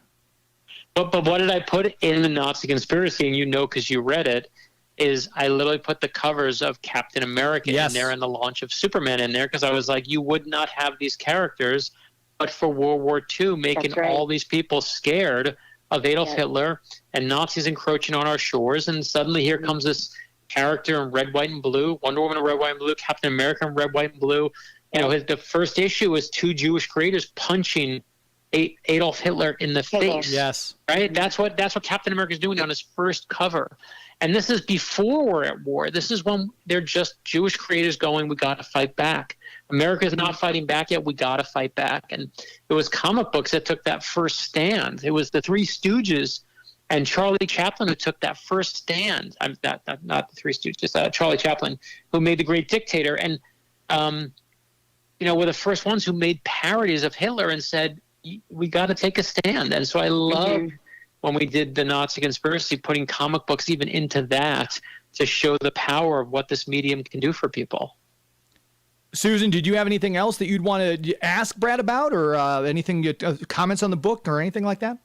Speaker 8: But what did I put in the Nazi Conspiracy, and because you read it, is I literally put the covers of Captain America in there and the launch of Superman in there, because I was like, you would not have these characters but for World War II, making all these people scared of Adolf Hitler and Nazis encroaching on our shores. And suddenly here comes this character in red, white, and blue, Wonder Woman in red, white, and blue, Captain America in red, white, and blue. The first issue is 2 Jewish creators punching Adolf Hitler in the face.
Speaker 1: Yes.
Speaker 8: Right? That's what Captain America is doing on his first cover. And this is before we're at war. This is when they're just Jewish creators going, we got to fight back. America's not fighting back yet. We got to fight back. And it was comic books that took that first stand. It was the Three Stooges and Charlie Chaplin who took that first stand. Not the Three Stooges, Charlie Chaplin, who made The Great Dictator. And, were the first ones who made parodies of Hitler and said, we got to take a stand. And so I love when we did the Nazi Conspiracy, putting comic books even into that to show the power of what this medium can do for people.
Speaker 1: Susan, did you have anything else that you'd want to ask Brad about, or anything, comments on the book or anything like that?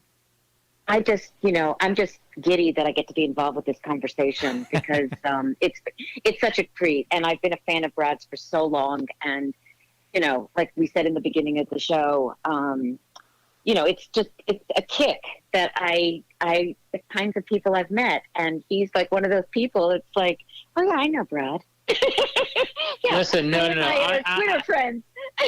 Speaker 6: I just, I'm just giddy that I get to be involved with this conversation because it's such a treat. And I've been a fan of Brad's for so long. And, like we said in the beginning of the show, it's a kick that the kinds of people I've met. And he's like one of those people. It's like, oh yeah, I know Brad.
Speaker 8: Listen, no.
Speaker 6: Twitter friends.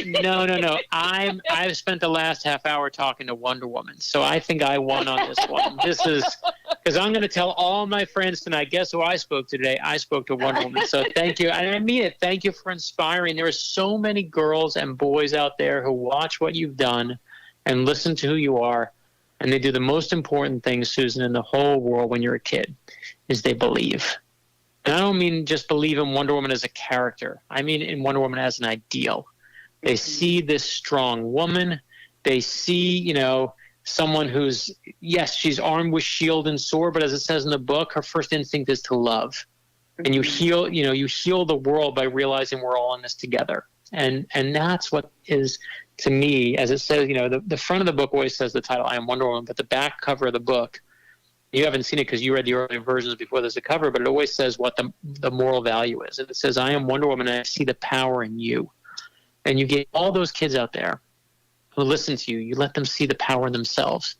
Speaker 8: No. I've spent the last half hour talking to Wonder Woman, so I think I won on this one. This is because I'm going to tell all my friends tonight. Guess who I spoke to today? I spoke to Wonder Woman. So thank you, and I mean it. Thank you for inspiring. There are so many girls and boys out there who watch what you've done and listen to who you are, and they do the most important thing, Susan, in the whole world when you're a kid, is they believe. And I don't mean just believe in Wonder Woman as a character. I mean in Wonder Woman as an ideal. They see this strong woman. They see, someone who's, yes, she's armed with shield and sword, but as it says in the book, her first instinct is to love. And you heal the world by realizing we're all in this together. And that's what is, to me, as it says, the front of the book always says the title, I Am Wonder Woman, but the back cover of the book, you haven't seen it because you read the earlier versions before there's a cover, but it always says what the moral value is. And it says, I am Wonder Woman and I see the power in you. And you get all those kids out there who listen to you. You let them see the power in themselves.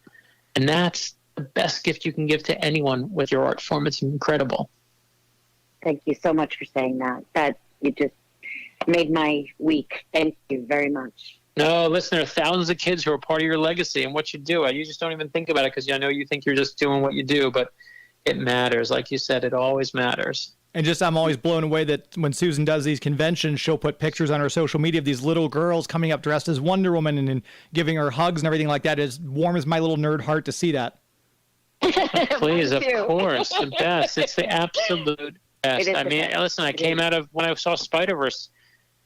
Speaker 8: And that's the best gift you can give to anyone with your art form. It's incredible.
Speaker 6: Thank you so much for saying that. That you just made my week. Thank you very much.
Speaker 8: No, listen, there are thousands of kids who are part of your legacy and what you do. You just don't even think about it because I know you think you're just doing what you do, but it matters. Like you said, it always matters. And just I'm always blown away that when Susan does these conventions, she'll put pictures on her social media of these little girls coming up dressed as Wonder Woman and giving her hugs and everything like that. It as warm as my little nerd heart to see that. Please, of course, the best. It's the absolute best. I mean, listen, I came out of when I saw Spider-Verse.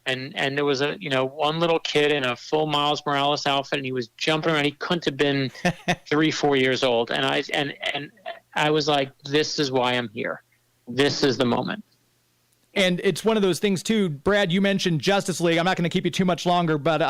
Speaker 8: And there was one little kid in a full Miles Morales outfit, and he was jumping around. He couldn't have been 3-4 years old. And I was like, this is why I'm here. This is the moment.
Speaker 1: And it's one of those things too, Brad, you mentioned Justice League. I'm not going to keep you too much longer, but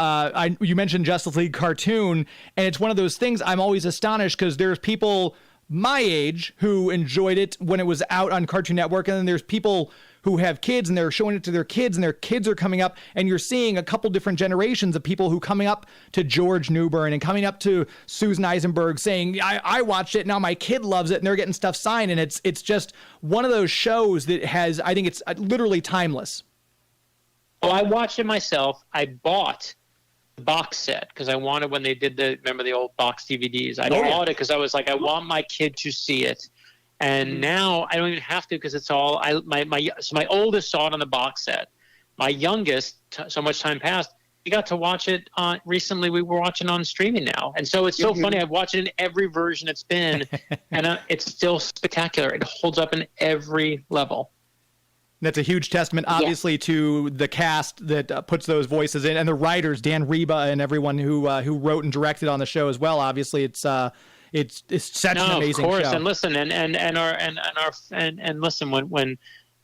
Speaker 1: you mentioned Justice League cartoon, and it's one of those things I'm always astonished because there's people my age who enjoyed it when it was out on Cartoon Network, and then there's people who have kids and they're showing it to their kids, and their kids are coming up, and you're seeing a couple different generations of people who coming up to George Newbern and coming up to Susan Eisenberg saying, I watched it, now my kid loves it, and they're getting stuff signed, and it's just one of those shows that has, I think it's literally timeless.
Speaker 8: Well, I watched it myself. I bought the box set because I wanted, when they did remember the old box DVDs, I bought it because I was like, I want my kid to see it. And now I don't even have to because it's all my oldest saw it on the box set. My youngest, so much time passed, we got to watch it recently. We were watching on streaming now, and so it's so funny. I've watched it in every version it's been, and it's still spectacular. It holds up in every level.
Speaker 1: That's a huge testament, obviously, to the cast that puts those voices in, and the writers, Dan Reba, and everyone who wrote and directed on the show as well. Obviously, it's such an amazing show. Of course,
Speaker 8: and listen, and listen, when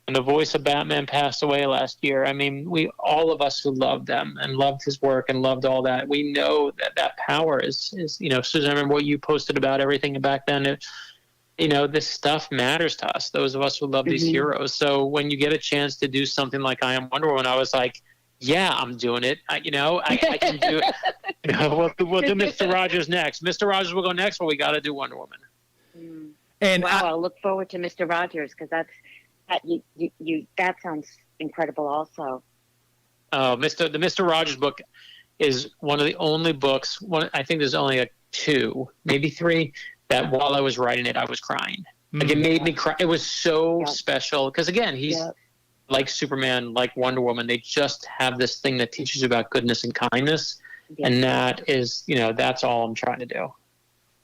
Speaker 8: the voice of Batman passed away last year, I mean, all of us who loved them and loved his work and loved all that, we know that power is Susan, I remember what you posted about everything back then. This stuff matters to us, those of us who love these heroes. So when you get a chance to do something like I Am Wonder Woman, I was like, yeah, I'm doing it. I can do it. We'll do Mr. Rogers next. Mr. Rogers will go next, but we got to do Wonder Woman.
Speaker 6: And I'll look forward to Mr. Rogers because that sounds incredible. Also,
Speaker 8: the Mr. Rogers book is one of the only books. I think there's only two, maybe three, that while I was writing it, I was crying. Like it made me cry. It was so special because again, he's. Like Superman, like Wonder Woman, they just have this thing that teaches you about goodness and kindness. And that is, that's all I'm trying to do.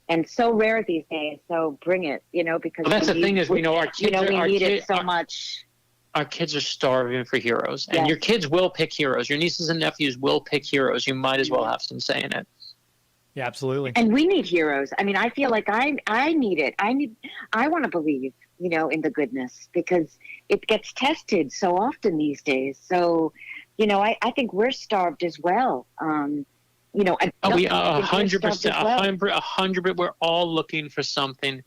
Speaker 6: And so rare these days. So bring it, because
Speaker 8: that's the thing is, our kids
Speaker 6: we need it so much.
Speaker 8: Our kids are starving for heroes, and your kids will pick heroes. Your nieces and nephews will pick heroes. You might as well have some say in it.
Speaker 1: Yeah, absolutely.
Speaker 6: And we need heroes. I mean, I feel like I need it. I want to believe, in the goodness because it gets tested so often these days. So, I think we're starved as well. We 100%, 100%. We're all looking for something.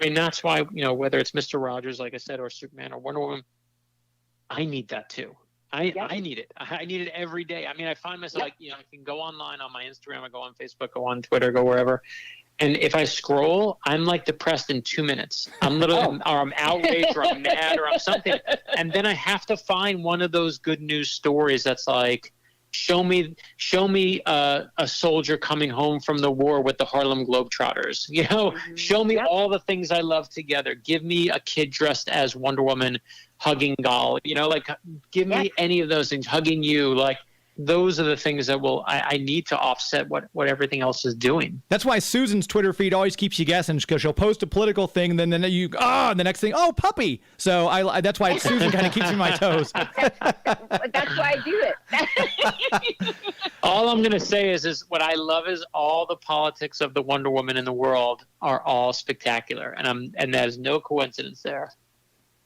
Speaker 6: I mean, that's why, whether it's Mr. Rogers, like I said, or Superman or Wonder Woman, I need that too. I need it. I need it every day. I mean, I find myself I can go online on my Instagram, I go on Facebook, go on Twitter, go wherever. And if I scroll, I'm like depressed in 2 minutes. I'm literally, or I'm outraged, or I'm mad, or I'm something. And then I have to find one of those good news stories that's like, show me a soldier coming home from the war with the Harlem Globetrotters. Show me all the things I love together. Give me a kid dressed as Wonder Woman hugging Gal. Give me any of those things, hugging you, like. Those are the things that I need to offset what everything else is doing.
Speaker 1: That's why Susan's Twitter feed always keeps you guessing because she'll post a political thing, and then you and the next thing, puppy. So that's why Susan kind of keeps me on my toes.
Speaker 6: That's why I do it.
Speaker 8: All I'm going to say is what I love is all the politics of the Wonder Woman in the world are all spectacular, and there's no coincidence there.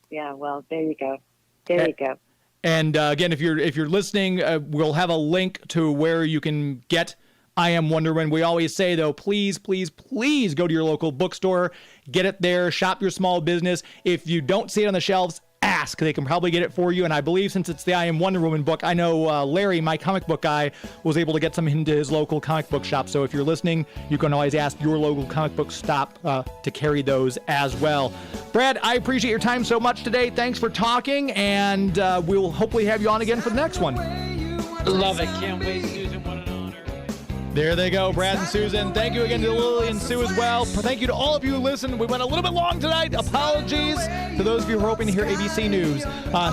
Speaker 6: Yeah, well, there you go. There you go.
Speaker 1: And again, if you're listening, we'll have a link to where you can get I Am Wonder Woman. We always say, though, please, please, please go to your local bookstore, get it there, shop your small business. If you don't see it on the shelves, ask. They can probably get it for you. And I believe since it's the I Am Wonder Woman book, I know Larry, my comic book guy, was able to get some into his local comic book shop. So if you're listening, you can always ask your local comic book shop to carry those as well. Brad, I appreciate your time so much today. Thanks for talking, and we'll hopefully have you on again for the next one.
Speaker 8: Love it. Can't wait, Susan. What an honor.
Speaker 1: There they go, Brad and Susan. Thank you again to Lilian Sue as well. Thank you to all of you who listened. We went a little bit long tonight. Apologies to those of you who are hoping to hear ABC News.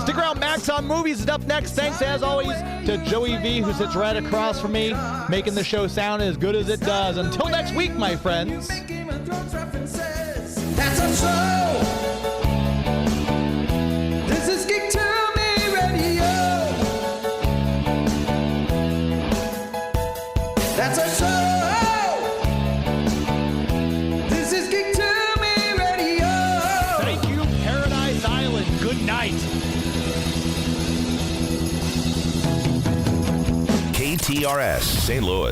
Speaker 1: Stick around. Max on Movies is up next. Thanks, as always, to Joey V, who sits right across from me, making the show sound as good as it does. Until next week, my friends.
Speaker 2: That's our show. This is Geek to Me Radio. That's our show. This is Geek to Me Radio.
Speaker 1: Thank you, Paradise Island. Good night.
Speaker 9: KTRS St. Louis.